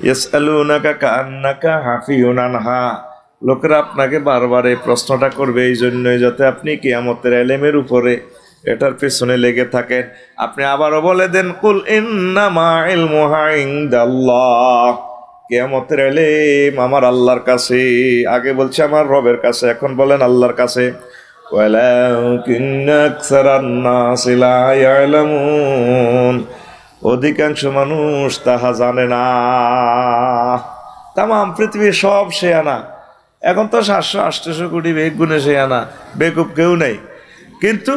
ইয়াসআলুনাকা কাআন্নাকা হাফিউন আনহা, লোকেরা আপনাকে বারবার এই প্রশ্নটা করবে এই জন্যই যাতে আপনি কিয়ামতের ইলমের উপরে এটার পেছনে লেগে থাকেন। আপনি আবারও বলে দেন কুল ইন্নামা ইলমুহা ইনদাল্লাহ, কিয়ামতের ইলম আমার আল্লাহর কাছে। আগে বলছে আমার রবের কাছে, এখন বলেন আল্লাহর কাছে। ওয়ালাকিন্না আকসারান নাসি লা ইয়ালামুন, অধিকাংশ মানুষ তাহা জানে না। তাম পৃথিবীর সব সে আনা, এখন তো 700-800 কোটি বেগ গুণে সে আনা, বেকুব কেউ নেই, কিন্তু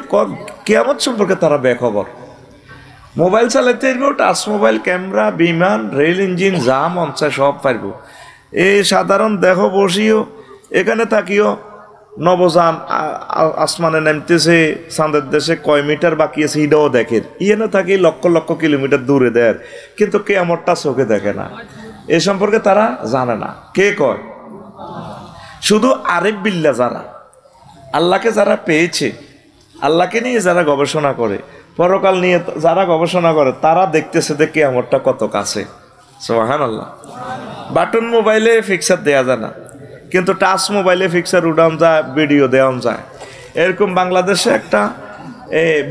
কিয়ামত সম্পর্কে তারা বেখবর। মোবাইল চালাতে পারবো, টাচ মোবাইল, ক্যামেরা, বিমান, রেল ইঞ্জিন, যা মন চায় সব পারবো। এই সাধারণ দেহ বসিও, এখানে থাকিও নবযান আসমানে নামতেছে, চাঁদের দেশে কয় মিটার বাকি আছে এটাও দেখেন, ইয়েনে থাকি লক্ষ লক্ষ কিলোমিটার দূরে দেয়, কিন্তু কিয়ামতটা চোখে দেখে না। এ সম্পর্কে তারা জানে না। কে কয়? শুধু আরিফ বিল্লাহ যারা, আল্লাহকে যারা পেয়েছে, আল্লাহকে নিয়ে যারা গবেষণা করে, পরকাল নিয়ে যারা গবেষণা করে, তারা দেখতেছে যে কিয়ামতটা কত কাছে। সুবহানাল্লাহ। বাটন মোবাইলে ফিক্সার দেয়া যায় না, কিন্তু টাচ মোবাইলে ফিক্সার উঠান যায়, ভিডিও দেওয়া যায়। এরকম বাংলাদেশে একটা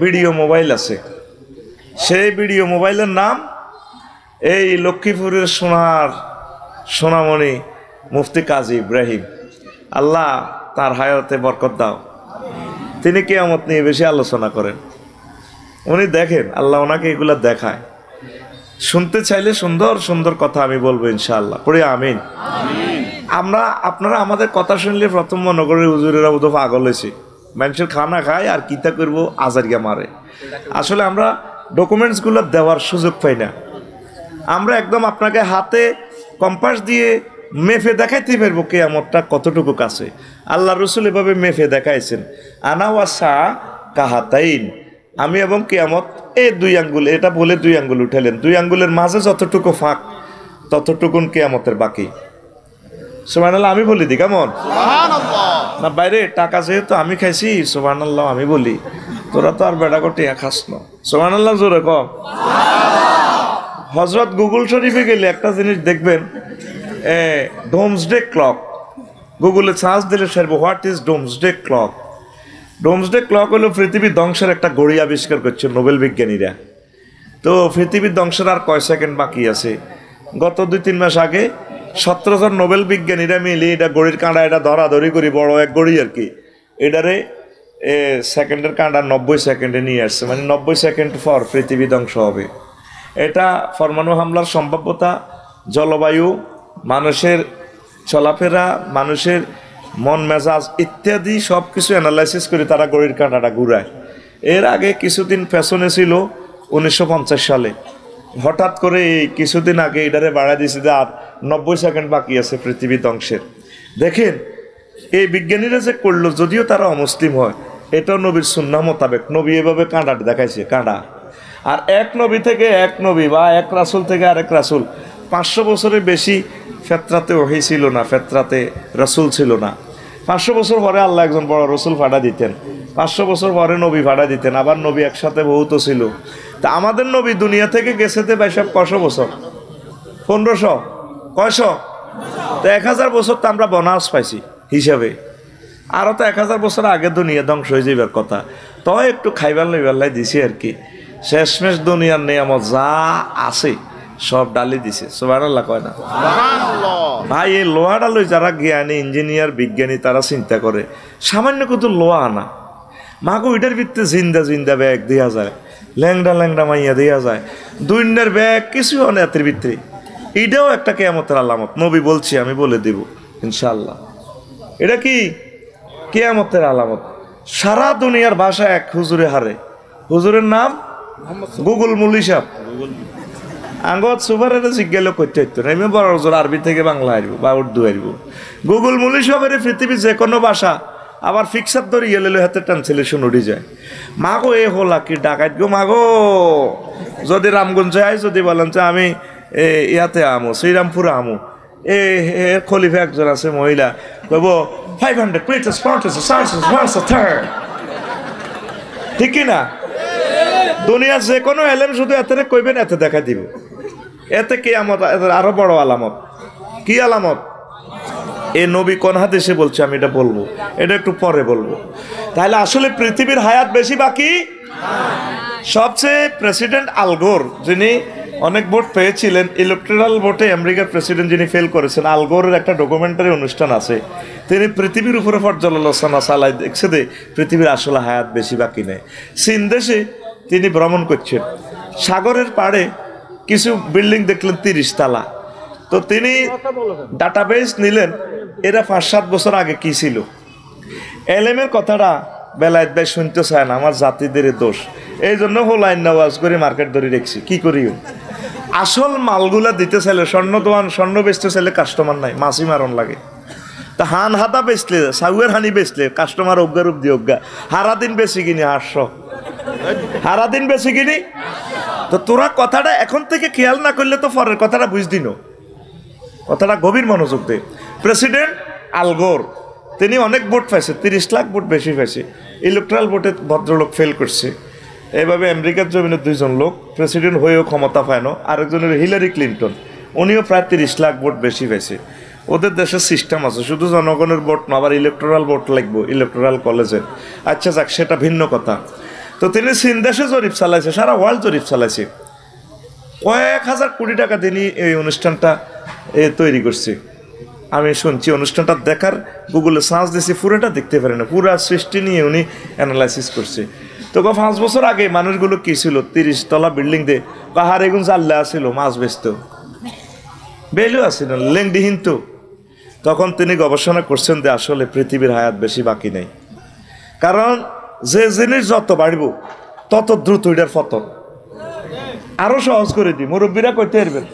ভিডিও মোবাইল আছে, সেই ভিডিও মোবাইলের নাম এই লক্ষ্মীপুরের সোনামণি মুফতি কাজী ইব্রাহিম, আল্লাহ তার হায়াতে বরকত দাও। তিনি কিয়ামত নিয়ে বেশি আলোচনা করেন। উনি দেখেন, আল্লাহ ওনাকে এগুলা দেখায়। শুনতে চাইলে সুন্দর সুন্দর কথা আমি বলবো ইনশাআল্লাহ, পড়ে আমিন। আপনারা আমাদের কথা শুনলে প্রথম মনে করে হুজুরেরা বোধ পাগল হয়েছে, মানুষের খানা খায় আর কিতা করবো আজারিয়া মারে। আসলে আমরা ডকুমেন্টসগুলো দেওয়ার সুযোগ পাই না। আমরা একদম আপনাকে হাতে কম্পাস দিয়ে মেফে দেখাইতে পারবো কিয়ামতটা কতটুকু কাছে। আল্লাহ রসুল এভাবে মেফে দেখাইছেন, আনা ওয়াসা কাহাতাইন, আমি এবং কিয়ামত এই 2 আঙ্গুল, এটা বলে 2 আঙ্গুল উঠালেন, 2 আঙ্গুলের মাঝে যতটুকু ফাঁক ততটুকুন কিয়ামতের বাকি। সুবহানাল্লাহ আমি বলি দি কেমন? না বাইরে টাকা যেহেতু আমি খাইছি, সুবহানাল্লাহ আমি বলি, তোরা তো আর বেড়া কোটি খাস না। সুবহানাল্লাহ জোরে কম। হযরত গুগল শরীফে গেলে একটা জিনিস দেখবেন, ডোমসডে ক্লক, গুগলে সার্চ দিলে সারবো হোয়াট ইজ ডোমসডে ক্লক। ডোমসডে ক্লক হলো পৃথিবীর ধ্বংসের একটা ঘড়ি আবিষ্কার করছে নোবেল বিজ্ঞানীরা। তো পৃথিবীর ধ্বংসের আর কয় সেকেন্ড বাকি আছে। গত 2-3 মাস আগে 17 জন নোবেল বিজ্ঞানীরা মিলে এটা ঘড়ির কাঁটা এটা ধরাধরি করি, বড় এক ঘড়ি আর কি, এটারে সেকেন্ডের কাঁটা 90 সেকেন্ডে নিয়ে আসছে। মানে 90 সেকেন্ড পর পৃথিবী ধ্বংস হবে। এটা পরমাণু হামলার সম্ভাব্যতা, জলবায়ু, মানুষের চলাফেরা, মানুষের মন মেজাজ ইত্যাদি সব কিছু অ্যানালাইসিস করে তারা ঘড়ির কাঁটাটা ঘুরায়। এর আগে কিছুদিন ফ্যাশনে ছিল 1950 সালে, হঠাৎ করে এই কিছুদিন আগে এটারে বাড়াই দিয়েছে যে আর 90 সেকেন্ড বাকি আছে পৃথিবী ধ্বংসের। দেখেন এই বিজ্ঞানীরা যে করলো, যদিও তারা অমুসলিম হয়, এটাও নবীর সুন্নাহ মোতাবেক। নবী এভাবে কাঁটাটা দেখাইছে, কাঁটা। আর এক নবী থেকে এক নবী বা এক রাসূল থেকে আরেক রাসূল 500 বছরের বেশি ফেতরাতে ওহী ছিল না, ফেতরাতে রাসূল ছিল না। 500 বছর পরে আল্লাহ একজন বড় রসুল ফাটা দিতেন, 500 বছর পরে নবী ফাটা দিতেন, আবার নবী একসাথে বহুত ছিল। তা আমাদের নবী দুনিয়া থেকে গেছে তে ভাই সব কয়শো বছর? 1500? কয়শো? তো 1000 বছর তো আমরা বোনাস পাইছি হিসাবে। আরও তো 1000 বছর আগে দুনিয়া ধ্বংস হয়ে যাবার কথা। তো একটু খাইবার লইবার দিছি আর কি। শেষমেশ দুনিয়ার নিয়ামত যা আছে সব ডালি দিছে। সুবহানাল্লাহ কয় না? ভাই এই লোহাটা লই যারা জ্ঞানী, ইঞ্জিনিয়ার, বিজ্ঞানী তারা চিন্তা করে, সামান্য কত লোহা আনা, মাগো ওইটার ভিত্তিতে জিন্দা জিন্দা ব্যাগ দেওয়া যায়, ল্যাংডা ল্যাংডা মাইয়া দেওয়া যায়, দুইনের ব্যাগ কিছু অনেকের ভিত্তি। এটাও একটা কিয়ামতের আলামত। নবী বলছি, আমি বলে দিব ইনশাআল্লাহ। এটা কি কিয়ামতের আলামত? সারা দুনিয়ার ভাষা এক হুজুরে হারে। হুজুরের নাম গুগল মুলি সাহেব। আঙ্গত সুপারের জিজ্ঞাসা করতে হইতো না, আমি বড় হুজুর আরবি থেকে বাংলা আসবো বা উর্দু আসবো। গুগল মুলি সাহেবের পৃথিবীর যে কোনো ভাষা আবার ফিক্সার ধরে ইয়ে লেলে হাতে ট্রান্সলেশন উঠে যায়। মাগো এ হলা কি ডাকাত গো মাগো, যদি রামগঞ্জে আই, যদি বলেন যে আমি ইয়াতে আমো, শ্রীরামপুরে আমো, খলিফা একজন আছে মহিলা, কইব 500 প্লেটেস ঠিক কিনা? দুনিয়ার যে কোনো এলেম শুধু এতে কইবেন, এতে দেখা দিব। এতে কিয়ামত আরো বড় আলামত। কি আলামত? এ নবী কোন হাদিসে বলছে আমি এটা বলবো, এটা একটু পরে বলবো। তাহলে আসলে পৃথিবীর হায়াত বেশি বাকি। সবচেয়ে প্রেসিডেন্ট আল গোর, যিনি অনেক ভোট পেয়েছিলেন, ইলেকট্রাল ভোটে আমেরিকার প্রেসিডেন্ট যিনি ফেল করেছেন, আল গোরের একটা ডকুমেন্টারি অনুষ্ঠান আছে। তিনি পৃথিবীর উপরে পর্যালোচনা চালায়, দেখছে যে পৃথিবীর আসলে হায়াত বেশি বাকি নেই। চীন দেশে তিনি ভ্রমণ করছেন, সাগরের পাড়ে কিছু বিল্ডিং দেখলেন 30 তালা। তো তিনি ডাটাবেস নিলেন, এরা 5-7 বছর আগে কি ছিল। এলেমের কথাটা বেলায়েত ভাই শুনতে চায় না, আমার জাতিদের দোষ, এই জন্য হোলাইন নাওয়াজ করে মার্কেট ধরে রেখেছি। কি করি? আসল মালগুলা দিতে চাইলে, স্বর্ণ দোয়ান স্বর্ণ বেচতে চাইলে কাস্টমার নাই, মাছি মারণ লাগে। তা হান হাতা বেচলে, সাউয়ের হানি বেচলে কাস্টমার অজ্ঞা রূপ দিয়ে অজ্ঞা। হারাদিন বেশি কিনি 800, হারাদিন বেশি কিনি। তো তোরা কথাটা এখন থেকে খেয়াল না করলে তো পরের কথাটা বুঝদিন। কথাটা গভীর মনোযোগ দে। প্রেসিডেন্ট আল গোর তিনি অনেক ভোট পাইছে, 30 লাখ ভোট বেশি পাইছে। ইলেকট্রাল ভোটে ভদ্রলোক ফেল করছে। এইভাবে আমেরিকার জমিনে 2 জন লোক প্রেসিডেন্ট হয়েও ক্ষমতা পায় না। আরেকজনের হিলারি ক্লিন্টন, উনিও প্রায় 30 লাখ ভোট বেশি পাইছে। ওদের দেশের সিস্টেম আছে, শুধু জনগণের ভোট না, আবার ইলেকট্রাল ভোট লাগবে ইলেকট্রাল কলেজে। আচ্ছা যাক, সেটা ভিন্ন কথা। তো তিনি চীন দেশে জরিপ চালাইছে, সারা ওয়ার্ল্ড জরিপ চালাইছে। কয়েক হাজার কোটি টাকা তিনি এই অনুষ্ঠানটা তৈরি করছে। আমি শুনছি অনুষ্ঠানটা দেখার গুগলে সার্চ দিয়েছি, পুরোটা দেখতে পারে না, পুরা সৃষ্টি নিয়ে উনি অ্যানালাইসিস করছে। তো 5 বছর আগে মানুষগুলো কি ছিল, 30 তলা বিল্ডিং দিয়ে পাহাড় এগুন চাল্লা আসছিল, মাছ বেচত, বেলু আসছিল, লেংডিহীন। তো তখন তিনি গবেষণা করছেন যে আসলে পৃথিবীর হায়াত বেশি বাকি নেই। কারণ যে জিনিস যত বাড়ব তত দ্রুত এটার পতন। আরো সহজ করে দিই, মুরব্বীরা কইতে পারবেন,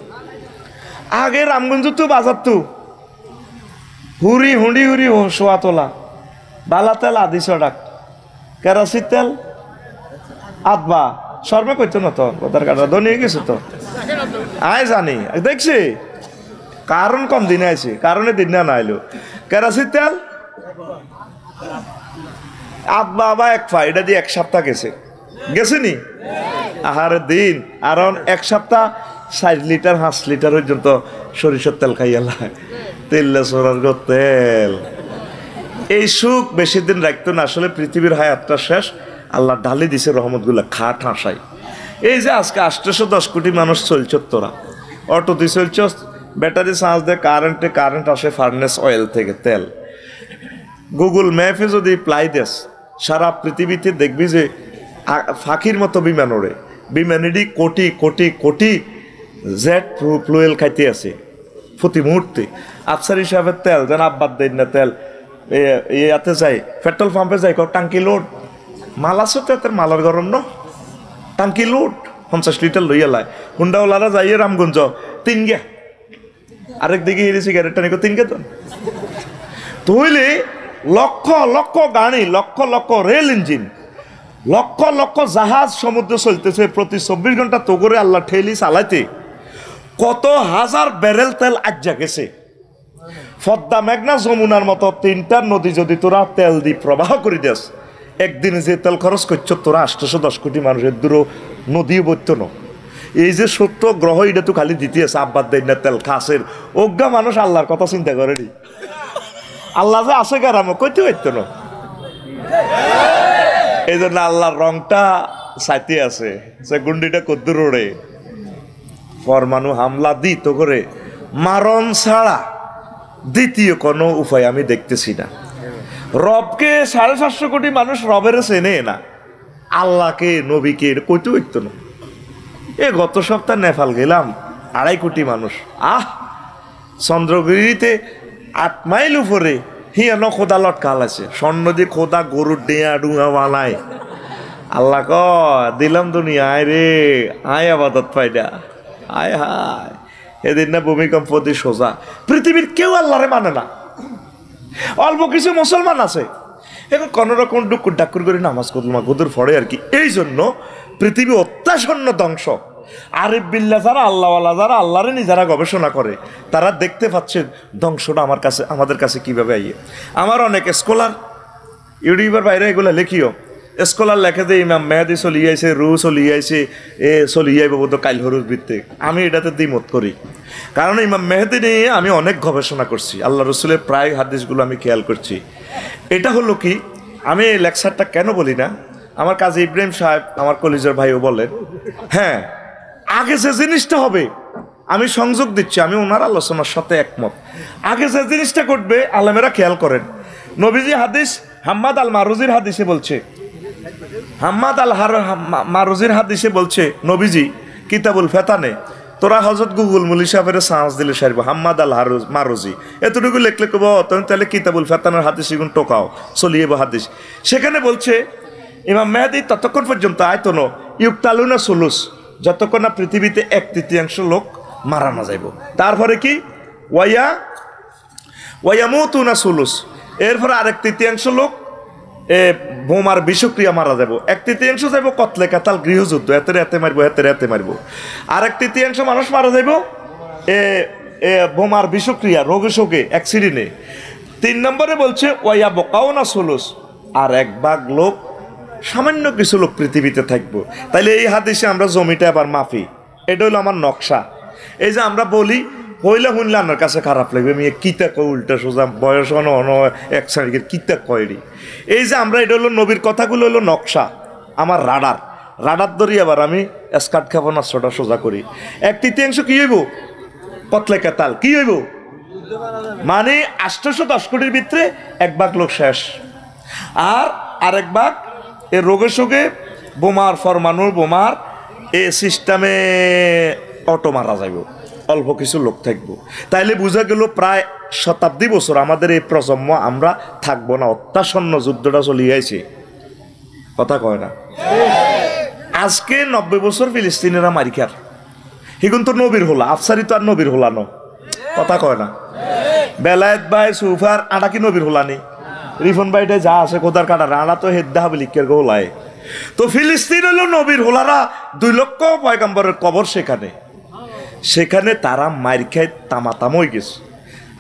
আগে রামগঞ্জ তো বাজার তো হুড়ি হুঁড়ি হুড়ি শোয়া তোলা, বালা তেল 250 টাকা, কেরাসির তেল আধবা সর্বে করতো না। তো কথার কাটা ধনিয়ে গেছে তো আয় জানি, দেখছি কারণ কম দিনে আছে, কারণে দিন না আইলো। কেরাসির তেল আধবা আবার 1 পা, এটা দিয়ে 1 সপ্তাহ গেছে নি আহারে দিন। আর 1 সপ্তাহ 4 লিটার 5 লিটার পর্যন্ত সরিষার তেল খাইয়া লাগে, তেল সরার তেল। এই সুখ বেশি দিন রাখতো না। আসলে পৃথিবীর হায়াতটা শেষ, আল্লাহ ঢালি দিছে রহমতগুলা খা ঠাঁসাই। এই যে আজকে 810 কোটি মানুষ চলছ, তোরা অটো দিয়ে চলছ, ব্যাটারি চার্জ দেয়, কারেন্ট আসে ফার্নেস অয়েল থেকে তেল। গুগল ম্যাপে যদি প্লাই দেস সারা পৃথিবীতে দেখবি যে ফাঁকির মতো বিমান ওড়ে, বিমানেরই কোটি কোটি কোটি জেট ফুয়েল খাইতে আছে প্রতি মুহূর্তে। আফসার হিসাবের তেল যেন আব্বাদ দেন না, তেল ইয়াতে যাই পেট্রোল পাম্পে যাই, টাঙ্কি লোড মাল আছে তো, এত মালার গরম ন, টাঙ্কি লোড 50 লিটার লইয়া লাই। হুন্ডাওয়ালারা যাইয়ে রামগঞ্জ 3 গে, আরেক দিকে হিরি সিগারেটটা নিকো 3 গে। তো হইলে লক্ষ লক্ষ গাড়ি, লক্ষ লক্ষ রেল ইঞ্জিন, লক্ষ লক্ষ জাহাজ সমুদ্রে চলতেছে প্রতি 24 ঘন্টা। তো করে আল্লাহ ঠেলি চালাইতে কত হাজার ব্যারেল তেল আজ্জা গেছে। পদ্মা, মেঘনা, যমুনার মতো 3টা নদী যদি তোরা তেল দি প্রবাহ করে দেস, একদিনে যে তেল খরচ করছ তোরা 810 কোটি মানুষের দূরও নদীও বইত না। এই যে সত্য গ্রহ, এটা তো খালি দিতে আছে আব্বাদ দেন না তেল খাসের অজ্ঞা মানুষ আল্লাহর কথা চিন্তা করেনি। আল্লাহ যে আছে গারামো কইতে পারত না। এই জন্য আল্লাহর রংটা সাইতে আছে, সে গুন্ডিটা কদ্দুর ওড়ে। পরমাণু হামলা দিত করে মারণ ছাড়া দ্বিতীয় কোনো উপায় আমি দেখতেছি না। রবকে 750 কোটি মানুষ রবের চেনে না, আল্লাহকে নবীকে কইতে হইতো না। গত সপ্তাহ নেপাল গেলাম, 2.5 কোটি মানুষ। চন্দ্রগিরিতে 8 মাইল উপরে হিয়ান খোদা লটকাল আছে, স্বর্ণ দিয়ে খোদা গরুর ডেয়া ডুঙা বানায়। আল্লাহ ক দিলাম দুনিয়া, আয় রে আয় আবাদত পাইডা, আয় হায়। এদিন না ভূমিকম্প দিয়ে সোজা। পৃথিবীর কেউ আল্লাহরে মানে না, অল্প কিছু মুসলমান আছে, এখন কোন রকম ডুকুর ডাকুর করে নামাজ কদমা গুদুর ফড়ে আর কি। এই জন্য পৃথিবী অত্যাসন্ন ধ্বংস। আরিফ বিল্লাহ যারা, আল্লাহওয়ালা যারা, আল্লাহরে নিজেরা গবেষণা করে, তারা দেখতে পাচ্ছে ধ্বংসটা আমাদের কাছে কিভাবে আইয়ে। আমার অনেক স্কলার ইউটিউবের বাইরে এগুলো লেখিও স্কলার লেখে যে ইমাম মেহেদি চলিয়ে আইছে, রু চলিয়ে আইছে, এ চলিয়ে আইব বোধ কাইল হরুজ ভিত্তিক। আমি এটাতে দ্বিমত করি, কারণ ইমাম মেহেদি নিয়ে আমি অনেক গবেষণা করছি, আল্লাহ রসুলের প্রায় হাদিসগুলো আমি খেয়াল করছি। এটা হলো কি, আমি এই লেকচারটা কেন বলি না, আমার কাজী ইব্রাহিম সাহেব আমার কলিজার ভাইও বলেন, হ্যাঁ আগে যে জিনিসটা হবে, আমি সংযোগ দিচ্ছি, আমি ওনার আলোচনার সাথে একমত। আগে যে জিনিসটা ঘটবে আলেমেরা খেয়াল করেন। নবীজি হাদিস হাম্মাদ আল মারুজির হাদিসে বলছে, হাম্মাদ আল মারুজির হাদিসে বলছে নবীজি কিতাবুল ফেতানে, তোরা হজরত গুগল মুলি সাহেবের সাহস দিলে সারবো হাম্মাদ আল মারুজি এতটুকু লেখলে কব, তাহলে কিতাবুল ফেতানের হাদিস এগুলো টোকাও চলিয়ে হাদিস। সেখানে বলছে ইমাম মেহেদি ততক্ষণ পর্যন্ত আয়তন ইউকতালুনা সুলুস, যতক্ষণ না পৃথিবীতে 1/3 লোক মারা না যাইব। তারপরে কি ওয়ায়ামুতুনা সুলুস, এরপরে 1/3 লোক বোমার বিষক্রিয়া মারা যাব। 1/3 যাইব কতলে কাতাল গৃহযুদ্ধ, এতে মারবো এতে মারবো। আর 1/3 মানুষ মারা যাইব বোমার বিষক্রিয়া, রোগে শোকে, অ্যাক্সিডেন্টে। 3 নম্বরে বলছে ওয়া বকাওনা সুলুস, আর 1/3 লোক, সামান্য কিছু লোক পৃথিবীতে থাকবো। তাইলে এই হাদিসে আমরা জমিটা আবার মাফি, এটা হলো আমার নকশা। এই যে আমরা বলি হইলে শুনলে আমার কাছে খারাপ লাগবে, আমি কিতা কয় উল্টা সোজা, বয়স এক সাইডের কিতা কয়রি। এই যে আমরা, এটা হলো নবীর কথাগুলো হলো নকশা, আমার রাডার ধরি, আবার আমি স্কার্ট খাবো না ছোটা সোজা করি। 1/3 কি হইব কতলে কেতাল, কি হইব মানে 810 কোটির ভিতরে 1/3 লোক শেষ। আর 1/3 এ রোগে শোকে, বোমার ফরমানু বোমার এ সিস্টেমে অটো মারা যাইব, অল্প কিছু লোক থাকবো। তাইলে বোঝা গেল প্রায় শতাব্দী বছর আমাদের এই প্রজন্ম আমরা থাকবো না, অত্যাসন্ন যুদ্ধটা চলিয়ে আইছে, কথা কয় না। আজকে 90 বছর ফিলিস্তিনিরা মারি খার, হিগুন তো নবীর হলা, আফসারি তো আর নবীর হলা ন, কথা কয় না। বেলায়েত ভাই সুফার আটা কি নবীর হলা নি, রিফন ভাইটা যা আছে কোদার কাটার আনা তো হেদ্দা হাবিলিকের গোলায়। তো ফিলিস্তিন হলো নবীর হোলারা, 2 লক্ষ পয়গম্বরের কবর সেখানে তারা মার খায় তামাতাম হয়ে গেছে।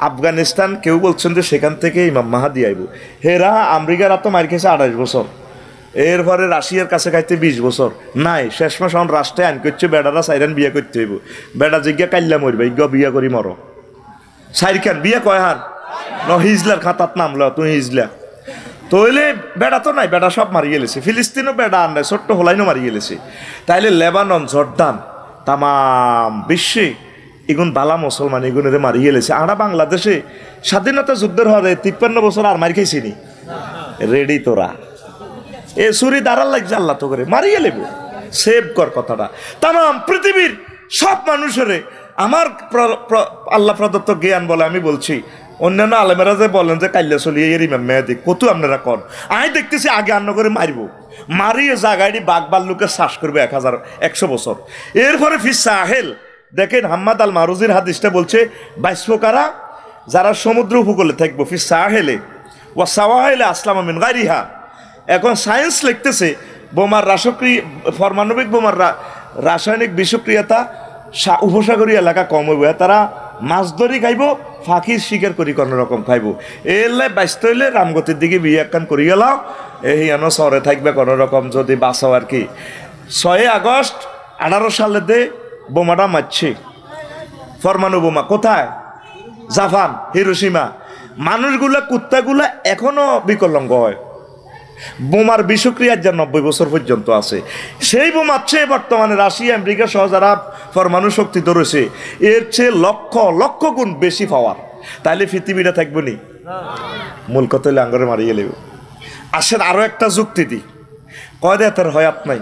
আফগানিস্তান কেউ বলছেন যে সেখান থেকে ইমাম মাহাদি আইব, হেরা আমেরিকারা তো মার খেয়েছে 28 বছর, এরপরে রাশিয়ার কাছে খাইতে 20 বছর নাই। শেষ মাস এখন রাষ্ট্রে আইন করছে বেড়ারা সাইরান বিয়ে করতে হইব, বেড়া জিজ্ঞা কাইল্লা মরবে, বিয়া করি মর সাইর খান বিয়া কয় হার ন হিজলার খাতাত নামল, তুই হিজলা তো হইলে বেড়া তো নাই, বেড়া সব মারি গেলেছে। ফিলিস্তিনও বেড়া আর নাই, ছোট্ট হোলাইনও মারি গেলেছে। তাইলে লেবানন, জর্দান, তামাম বিশ্বে এগুন বালা মুসলমান এগুনের মারি গেলেছে। আমরা বাংলাদেশে স্বাধীনতা যুদ্ধের হওয়ার 53 বছর আর মারি খাইছি নি, রেডি তোরা এ সুরি দাঁড়ার লাগছে আল্লাহ তো করে মারি গেলে সেভ কর কথাটা। তামাম পৃথিবীর সব মানুষের আমার আল্লাহ প্রদত্ত জ্ঞান বলে আমি বলছি, অন্যান্য আলেমেরা যে বলেন যে কাল্লা চলিয়ে এর ইমাম মেহেদি কত আপনারা কন, আমি দেখতেছি আগে আন্ন করে মারবো, মারিয়ে জাগাড়ি বাঘ বাল্লুকে শ্বাস করবে 1100 বছর। এরপরে ফির সাহেল দেখেন হাম্মাদ আল মারুজির হাদিসটা বলছে, বাইশফোকারা যারা সমুদ্র উপকূলে থাকবো, ফির সাহেলে ও সাওয়াহেলে আসলাম মিন গাইরিহা। এখন সায়েন্স লিখতেছে বোমার পারমাণবিক বোমার রাসায়নিক বিষক্রিয়তা উপসাগরীয় এলাকা কম হইব, তারা মাছ ধরি খাইব, ফাঁকির শিকার করি কোনো রকম খাইব। এলে ব্যস্ত হইলে রামগতির দিকে বিয়ে একখান করি গেলাও, এই এনো শহরে থাকবে কোনো রকম যদি বাঁচাও আর কি। 6 আগস্ট 18 সালে দে বোমাটা মারছে, পরমাণু বোমা কোথায়, জাপান, হিরোশিমা। মানুষগুলা কুত্তাগুলা এখনো বিকলাঙ্গ হয়, বোমার বিষক্রিয়ার যা 90 বছর পর্যন্ত আছে। সেই বোমার চেয়ে বর্তমানে রাশিয়া আমেরিকা সহ যারা পরমাণু শক্তি ধরেছে এর চেয়ে লক্ষ লক্ষ গুণ বেশি পাওয়ার। তাইলে পৃথিবীটা থাকবো নি, মূল কথা হইলে আঙ্গরে মারিয়ে লেব। আসেন আরো একটা যুক্তি দিই, কয় দে তার হয়াত নাই।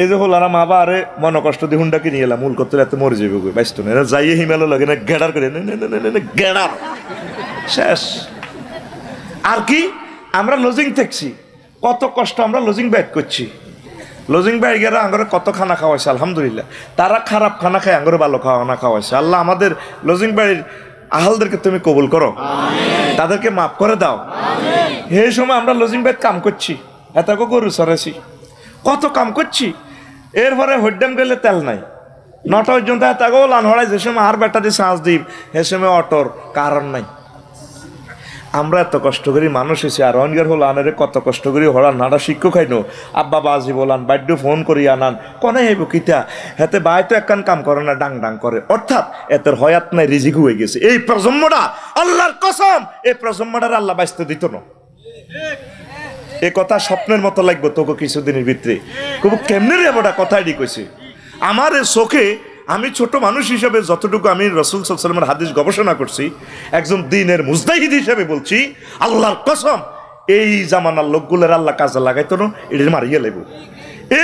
এই যে হল আর মা বা আরে মন কষ্ট দিয়ে হুন্ডাকে নিয়ে এলাম, মূল কথা এত মরে যাবে বাইস্ত না, যাইয়ে হিমালয় লাগে না গেড়ার করে গেড়ার শেষ। আর কি আমরা লজিং থাকছি, কত কষ্ট আমরা লজিং ব্যাগ করছি, লজিং ব্যাগ গেরা আঙ্গরে কত খানা খাওয়াইছে আলহামদুলিল্লাহ। তারা খারাপ খানা খায়, আঙ্গরে ভালো খাওয়ানা খাওয়াইছে। আল্লাহ আমাদের লজিং ব্যাগের আহালদেরকে তুমি কবুল করো, তাদেরকে মাফ করে দাও। এই সময় আমরা লজিং ব্যাগ কাম করছি, এত গরু সরেছি, কত কাম করছি। এরপরে হইডাম গেলে তেল নাই, 9টা পর্যন্ত এতগো লান হড়াই, যে সময় আর ব্যাটারি চার্জ দিই সে সময় অটোর কারণ নাই। আমরা এত কষ্ট করি মানুষ এসে আর অনগার হল আনারে কত কষ্ট করি হরান নাড়া শিক্ষক খাইনো আব্বা বাজি বলান বাদ্য ফোন করি আনান কনে হইব কিতা হাতে বাই তো একখান কাম করে না ডাং ডাং করে অর্থাৎ এতের হয়াত নাই রিজিক হয়ে গেছে এই প্রজন্মটা আল্লাহর কসম এই প্রজন্মটার আল্লাহ বাঁচতে দিত না এ কথা স্বপ্নের মতো লাগবে তোকে কিছুদিনের ভিতরে খুব কেমনে রে বড়া কথাই কইছে আমার এই চোখে আমি ছোট মানুষ হিসেবে যতটুকু আমি রাসূল সাল্লাল্লাহু আলাইহি ওয়াসাল্লামের হাদিস গবেষণা করছি একজন দ্বীনের মুজতাহিদ হিসেবে বলছি আল্লাহর কসম এই জামানার লোকগুলোর আল্লাহ কাজে লাগাইতো না এটা মারিয়ে লেব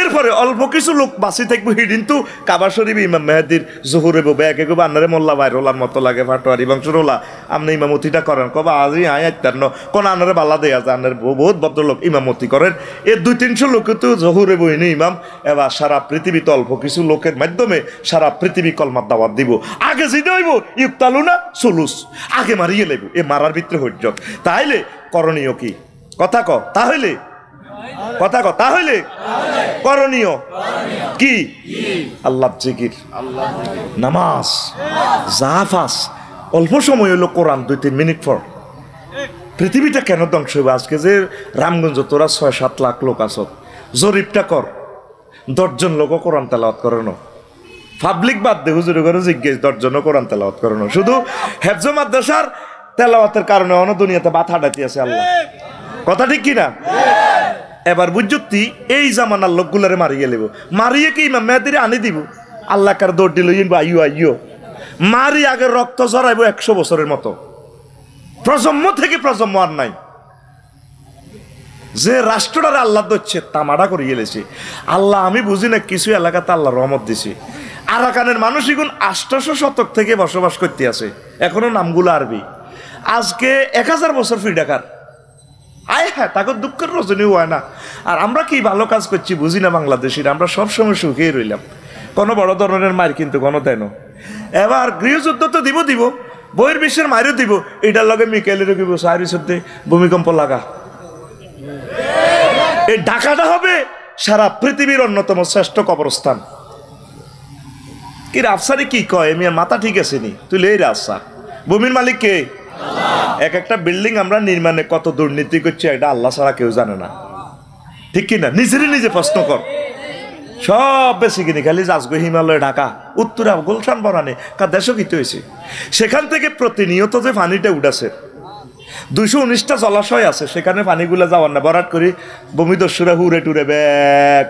এরপরে অল্প কিছু লোক বাঁচি থাকবো হিদিন তো কাবা শরীফ ইমাম মেহেদির জহুরে বো ব্যাগে গো আন্নারে মোল্লা ভাই রোলার মতো লাগে ফাটোয়ারি বংশ রোলা আপনি ইমামতিটা করেন কবা আজই আয় আইতার ন কোন আন্নারে বাল্লা দেয়া যায় আন্নার বহুত ভদ্রলোক ইমামতি করেন এর 200-300 লোক তো জহুরে বইনি ইমাম এবার সারা পৃথিবীতে অল্প কিছু লোকের মাধ্যমে সারা পৃথিবী কলমার দাওয়াত দিব আগে যেটা হইব ইউক্তালু না সুলুস আগে মারিয়ে লেব এ মারার ভিতরে হইজ তাইলে করণীয় কি কথা ক তাহলে কথা কথা হইলে করণীয় কি আল্লাহ জিকির নামাজ জাহাফাস অল্প সময় হলো কোরআন 2-3 মিনিট পর পৃথিবীটা কেন ধ্বংস হবে আজকে যে রামগঞ্জ তোরা 6-7 লাখ লোক আছো জরিপটা কর 10 জন লোক কোরআন তেলাওয়াত করে না পাবলিক বাদ দে হুজুরে করে জিজ্ঞেস 10 জন কোরআন তেলাওয়াত করে না শুধু হেফজ মাদ্রাসার তেলাওয়াতের কারণে অন্য দুনিয়াতে বাধা ডাতি আছে আল্লাহ কথা ঠিক কিনা এবার বুঝতি এই জামানার লোকগুলারে মারিয়ে লেব মারিয়ে কি ইমাম মেহেদিরে আনি দিব আল্লাহ কার দৌড় দিল আইয়ো আইয়ো মারি আগে রক্ত ঝরাইব 100 বছরের মতো প্রজন্ম থেকে প্রজন্ম আর নাই যে রাষ্ট্রটারে আল্লাহ দচ্ছে তামাডা করিয়ে লেছে আল্লাহ আমি বুঝি না কিছু এলাকাতে আল্লাহ রহমত দিছে আরাকানের মানুষ এখন 800 শতক থেকে বসবাস করতে আছে এখনো নামগুলো আরবি আজকে 1000 বছর ফ্রিডাকার আয় হ্যাঁ তাকে দুঃখের রজনী হয় না আর আমরা কি ভালো কাজ করছি বুঝি না বাংলাদেশিরা আমরা সবসময় সুখেই রইলাম কোনো বড় ধরনের মার কিন্তু কোনো দেয় না এবার গৃহযুদ্ধ তো দিব বইয়ের বিশ্বের মায়েরও দিব এটার লগে মিকাইলেরও দিব সাহারি সত্যি ভূমিকম্প লাগা এই ঢাকাটা হবে সারা পৃথিবীর অন্যতম শ্রেষ্ঠ কবরস্থান কি আফসারি কি কয় মিয়ার মাথা ঠিক আছে নি তুই লে আফসা ভূমির মালিক কে এক একটা বিল্ডিং আমরা নির্মাণে কত দুর্নীতি করছি এটা আল্লাহ ছাড়া কেউ জানে না ঠিক কিনা নিজেরই নিজে প্রশ্ন কর সব বেশি কিনি খালি যাসগো হিমালয় ঢাকা উত্তরা গুলশান বরানে কার দেশও কিতে হয়েছে সেখান থেকে প্রতিনিয়ত যে পানিটা উঠাছে 219টা জলাশয় আছে সেখানে পানিগুলো যাওয়ার না বরাট করি ভূমিদস্যুরা হুড়ে টুরে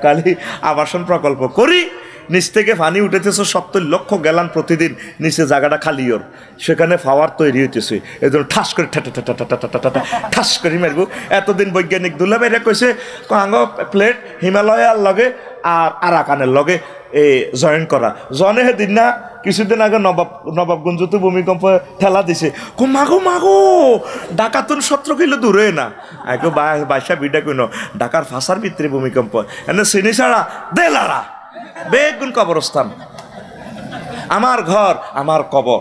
কালি আবাসন প্রকল্প করি নিচ থেকে পানি উঠেছে 70 লক্ষ গ্যালন প্রতিদিন নিচে জায়গাটা খালি ওর সেখানে ফাওয়ার তৈরি হইতেছে এই জন্য ঠাস করে ঠাস করে মারবো এতদিন বৈজ্ঞানিক দুলাভাইরা কইছে আঙ্গ প্লেট হিমালয়ার লগে আর আরাকানের লগে জয়েন করা জনে সেদিন না কিছুদিন আগে নবাবগঞ্জতে ভূমিকম্প ঠেলা দিছে মাগো ঢাকাতুন 17 কিলো দূরে না আগে বাইশা বিডা কইন ঢাকার ফাঁসার ভিতরে ভূমিকম্প এনে চিনি ছাড়া দেলারা বেগুন কবরস্থান আমার ঘর আমার কবর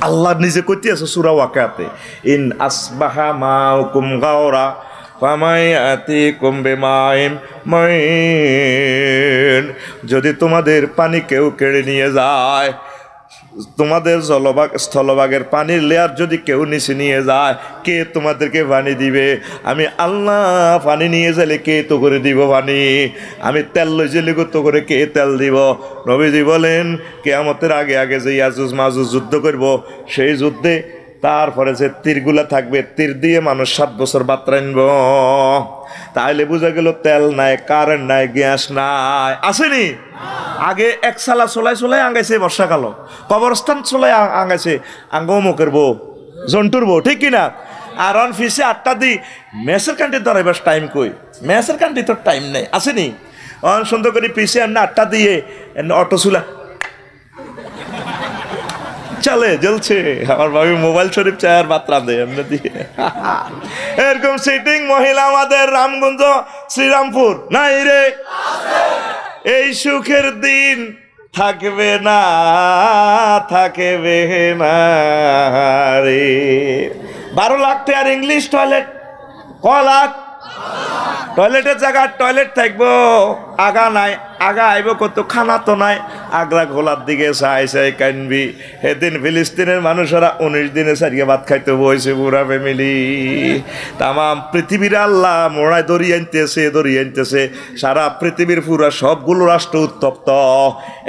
আল্লাহ নিজে কইতে আছে সূরা ওয়াকিয়াতে ইন আসবাহা মাউকুম গাওরা ফামায়াতিকুম বিমাইন মাইন যদি তোমাদের পানি কেউ কেড়ে নিয়ে যায় তোমাদের স্থলভাগের পানির লেয়ার যদি কেউ নিচে নিয়ে যায় কে তোমাদেরকে পানি দিবে আমি আল্লাহ পানি নিয়ে গেলে কে তো করে দিব পানি আমি তেল লই গেলে তো করে কে তেল দিব নবীজি বলেন কিয়ামতের আগে আগে যে ইয়াজুজ মাজুজ যুদ্ধ করব সেই যুদ্ধে তারপরে যে তীরগুলা থাকবে তীর দিয়ে মানুষ 7 বছর বাত্রা আনব তাইলে বোঝা গেল তেল নাই কারেন্ট নাই গ্যাস নাই আসেনি আগে এক সালা চলাই আঙ্গাইছে বর্ষাকাল কবরস্থান চলাই আঙ্গাইছে আঙ্গমুখের বউ জন্টুর বউ ঠিক কিনা আর অন ফিসে 8টা দি মেসের কান্ট্রি ধরাইবার টাইম কই মেসের কান্ট্রি তো টাইম নেই আসেনি অন সুন্দর করে পিসে আর 8টা দিয়ে অটো চুলা চলে জ্বলছে আমার ভাবি মোবাইল শরীফ চায়ের মাত্রা দেয় এমনি দিয়ে এরকম সিটিং মহিলা আমাদের রামগঞ্জ শ্রীরামপুর নাই রে এই সুখের দিন থাকবে না রে 12 লাখ টাকার ইংলিশ টয়লেট ক লাখ টয়লেটের জায়গায় টয়লেট থাকবো, আগা নাই, আগা আইব কত, খানা তো নাই, আগ্রা গোলার দিকে চাই চাই কানবি। সেদিন ফিলিস্তিনের মানুষেরা 19 দিনে সারিয়ে ভাত খাইতে বইছে পুরা ফ্যামিলি। তামাম পৃথিবীর আল্লাহ মোড়ায় দড়িয়ে আনতেছে। সারা পৃথিবীর পুরা সবগুলো রাষ্ট্র উত্তপ্ত,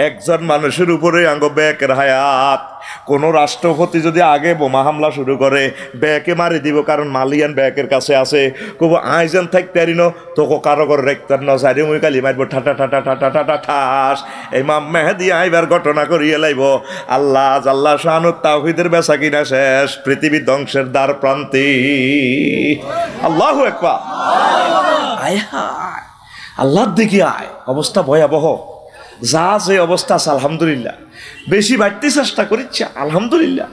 একজন মানুষের উপরে আঙ্গ ব্যাকের হায়াত। কোন রাষ্ট্রপতি যদি আগে বোমা হামলা শুরু করে, ব্যাকে মারি দিব, কারণ মালিয়ান ব্যাকের কাছে আছে। কব আইজান থাকতে পারি না, তোকে কারো করে রেখতার না, সারি মুই কালি মারব ঠাটা ঠাটা ঠাটা ঠাটা ঠাস। ইমাম মেহেদি আইবার ঘটনা করিয়ে লাইব। আল্লাহ জাল্লা শানুত তাওহীদের বেচা কিনা শেষ, পৃথিবী ধ্বংসের দ্বার প্রান্তে। আল্লাহু আকবার। আয় হায়, আল্লাহর দিকে আয়, অবস্থা ভয়াবহ। যা যে অবস্থা আছে আলহামদুলিল্লাহ, বেশি বাড়তে চেষ্টা করিচ্ছে আলহামদুলিল্লাহ।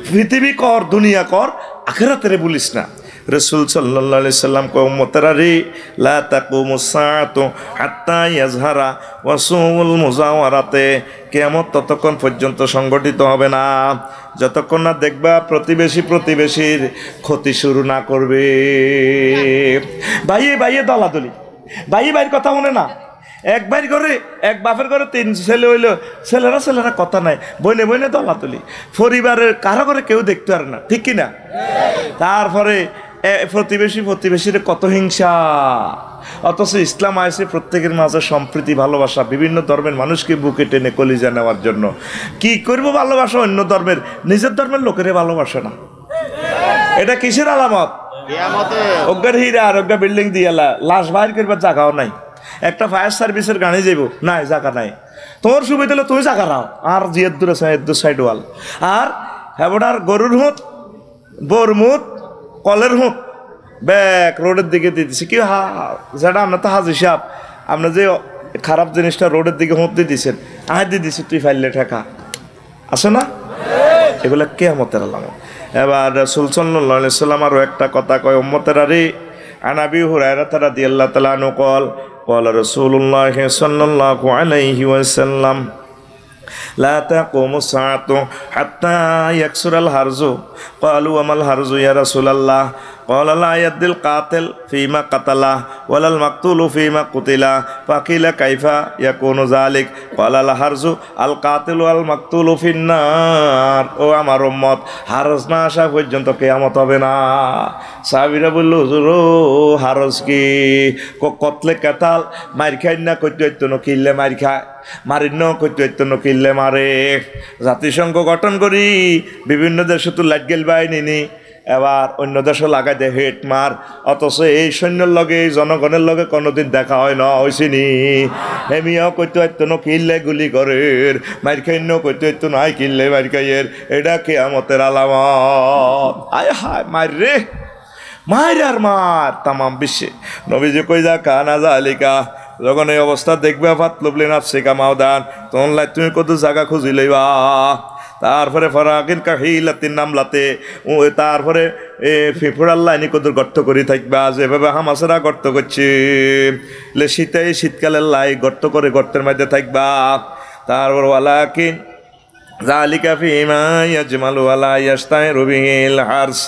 পৃথিবী কর, দুনিয়া কর, আখিরাতেরে বলিস না। রাসূল সাল্লাল্লাহু আলাইহি সাল্লাম কয় উম্মতেরা রে, লা তাকুমুস সাআতু হাত্তা ইয়াজহারা ওয়াসুল মুজাওয়ারাতে, কিয়ামত ততক্ষণ পর্যন্ত সংগঠিত হবে না যতক্ষণ না দেখবা প্রতিবেশীর ক্ষতি শুরু না করবে। ভাইয়ে দলাদলি, ভাইয়ের কথা মনে না। এক ভাইয়ের ঘরে, এক বাপের ঘরে 3 ছেলে হইলো, ছেলেরা কথা নাই, বইনে দলাদলি, পরিবারের কারো করে কেউ দেখতে পারে না, ঠিক কিনা? তারপরে প্রতিবেশীর কত হিংসা। অথচ ইসলাম আইছে প্রত্যেকের মাঝে সম্প্রীতি, ভালোবাসা, বিভিন্ন ধর্মের মানুষকে বুকে টেনে কলিজা নেওয়ার জন্য। কি করবো ভালোবাসা অন্য ধর্মের, নিজের ধর্মের লোকেরে ভালোবাসে না। এটা কিসের আলামত? অজ্ঞার হীরা আর অজ্ঞা বিল্ডিং দিয়ে লাশ বাইর করবার জায়গাও নাই। একটা ফায়ার সার্ভিসের গাড়ি যাইব, নাই জায়গা নাই। তোর সুবিধা হলে তুই জায়গা রাও, আর জিয়ের দূরে দূর সাইড ওয়াল। আর হ্যাঁ গরুর হুঁত, বোর মুত, কলের হুঁত ব্যাক রোডের দিকে দিতেছি। কি যেটা আপনার তো হাজি সাহেব, আপনার যে খারাপ জিনিসটা রোডের দিকে হুঁত দিয়ে দিচ্ছেন, দিয়ে দিছি তুই ফাইলে ঠেকা আছে না? এগুলো কিয়ামতের আলামত। এবার রাসূল সাল্লাল্লাহু আলাইহি সাল্লাম আরও একটা কথা কয়, উম্মতেরা রে, আন আবি হুরায়রা রাদিয়াল্লাহু তাআলা আনহু قال رسول الله صلى الله عليه وسلم لا تقوم الساعة حتى يكسر الهرز قالوا وما الهرز يا رسول الله قال لا يدل القاتل فيما قتله ولا المقتول فيما قتله فقيل كيف يكون ذلك قال الهرز القاتل والمقتول في النار। ও আমার উম্মত, হারজ না আসা পর্যন্ত কিয়ামত হবে না। সাহাবীরা বলল, হুজুর হারজ কি? কতলে কাতাল মার খাই না, কইতে হইতো না কিনলে মার খায়, মারিন কইতে হইতো না কিনলে মারে। জাতিসংঘ গঠন করি, বিভিন্ন দেশে তো লাইট গেল বাহিনী, এবার অন্য দেশে লাগাই দেয় হেট মার। অথচ এই সৈন্যের লগে, এই জনগণের লগে কোনোদিন দেখা হয় না, হয়েছিনি। হেমিয়াও কইতে হইতো না কিনলে গুলি করে, মার খাইন কইতে হইতো না কিনলে মার খাইয়ের। এটা কিয়ামতের আলামত। আয় হায় মার রে, মার আর মার তামাম বিশ্বে। নবীজি কই যা কানা জালিকা, যখন এই অবস্থা দেখবে ফাতলুবলি নাফসিকা মাওদান, তখন তুমি কত জায়গা খুঁজি লইবা। তারপরে ফরাকিন কাহিলাতিন নামলাতে, তারপরে ফিফুরাল লাইনি কত গর্ত করি থাকবা, যেভাবে হামাসেরা গর্ত করছে, শীতকালের লাই গর্ত করে গর্তের মধ্যে থাকবা। তারপর ওয়ালাকিন জালিকা ফিমা ইয়াজমালু ওয়ালা ইয়াস্তাইরু বিহিল হারস।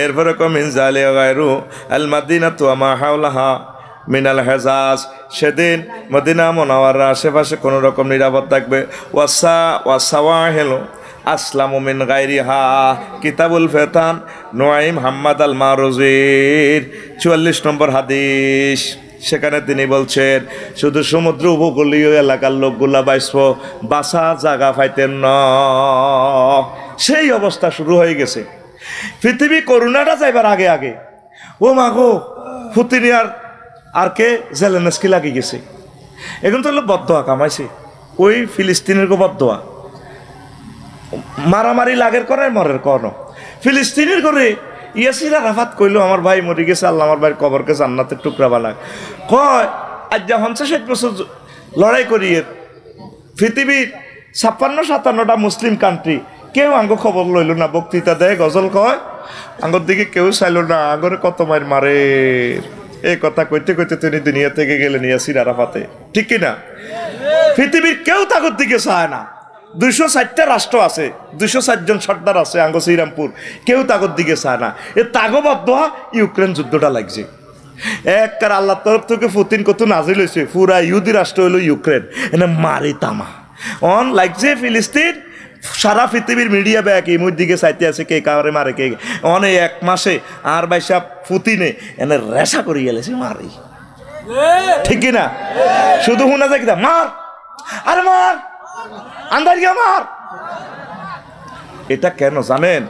এরপরে কমিন জালিকা গায়রু আল মাদিনাতু ওয়া মা হাওলাহা মিনাল হেজাজ। সেদিন মদিনা মুনাওয়ারার আশেপাশে কোনো রকম নিরাপদ থাকবে। ওয়াসাওয়াহিল আসলামু মিন গায়রিহা। কিতাবুল ফেতান নুআইম হাম্মাদ আল মারুজির 44 নম্বর হাদিস। সেখানে তিনি বলছেন, শুধু সমুদ্র উপকূলীয় এলাকার লোকগুলা বাসা জায়গা পাইতেন না। সেই অবস্থা শুরু হয়ে গেছে। পৃথিবী করোনাটা যাইবার আগে ও মাগো পুতিন আর কে জেলেনস্কি লাগি গেছে। এখন তো বদদোয়া কামাইছে, ওই ফিলিস্তিনের বদদোয়া, মারামারি লাগের করে মরের কর। ফিলিস্তিনের করে ইয়াসির আরাফাত কইলো, আমার ভাই মরে গেছে, আল্লাহ আমার ভাইয়ের কবরকে জান্নাতের টুকরা বানাক। কয় আজ 50-60 বছর লড়াই করি, পৃথিবীর 56-57টা মুসলিম কান্ট্রি কেউ আঙ্গ খবর লইল না। বক্তৃতা দেয়, গজল কয়, আঙ্গর দিকে কেউ চাইল না, আঙ্গরে কত মায়ের মারে। এই কথা কইতে কইতে তিনি দুনিয়া থেকে গেলেন ইয়াসির আরাফাতে, ঠিক কিনা? পৃথিবীর কেউ তাগর দিকে চায় না। 204টা রাষ্ট্র আছে, 204 জন সর্দার আছে আঙ্গ শ্রীরামপুর, কেউ তাগর দিকে চায় না। এ তাগো বদদোয়া ইউক্রেন যুদ্ধটা লাগছে। একবার আল্লাহর তরফ থেকে পুতিন কত নাজিল হয়েছে, পুরা ইহুদি রাষ্ট্র হইল ইউক্রেন, এনে মারি তামা অন লাগছে ফিলিস্তিন। সারা পৃথিবীর মিডিয়া ব্যাগ এই মুর দিকে চাইতে আছে কে কারে মারে কে, অনে এক মাসে আর বাইসা পুতিনে এনে রেশা করি গেলেছে মারি, ঠিক কিনা? শুধু শোনা যায় কিনা মার, আরে মার, আন্দার গিয়া মার। এটা কেন জানেন?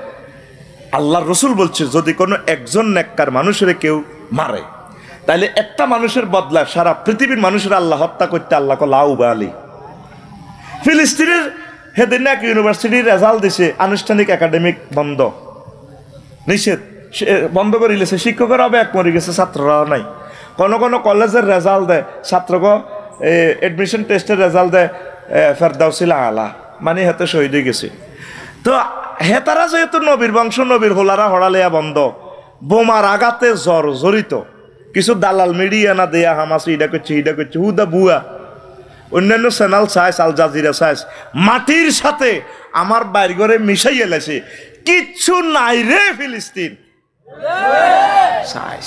আল্লাহর রসুল বলছে যদি কোনো একজন নেককার মানুষের কেউ মারে, তাহলে একটা মানুষের বদলা সারা পৃথিবীর মানুষের আল্লাহ হত্যা করতে আল্লাহ লাউ বালি। ফিলিস্তিনের হেদিন এক ইউনিভার্সিটির রেজাল্ট দিছে, আনুষ্ঠানিক একাডেমিক বন্ধ, নিষেধ বন্ধ করে দিয়েছে। শিক্ষকেরা ব্যাক মরে গেছে, ছাত্ররাও নাই। কোনো কোনো কলেজের রেজাল্ট দেয় ছাত্রকে, এডমিশন টেস্টের রেজাল্ট দেয় ফেরদাউসিল আলা, মানে হাতে শহীদ হয়ে গেছে। তো হেতারা যেহেতু নবীর বংশ, নবীর হোলারা হড়ালেয়া বন্ধ, বোমার আঘাতে জড়িত কিছু দালাল মিডিয়া না দেয়া হামাস ইডা করছে ইডা করছে হুদা বুয়া, অন্যান্য চ্যানেল সাইজ, আল জাজিরা সাইজ, মাটির সাথে আমার বাইর ঘরে মিশাই এলেছে, কিচ্ছু নাই রে ফিলিস্তিন সাইজ,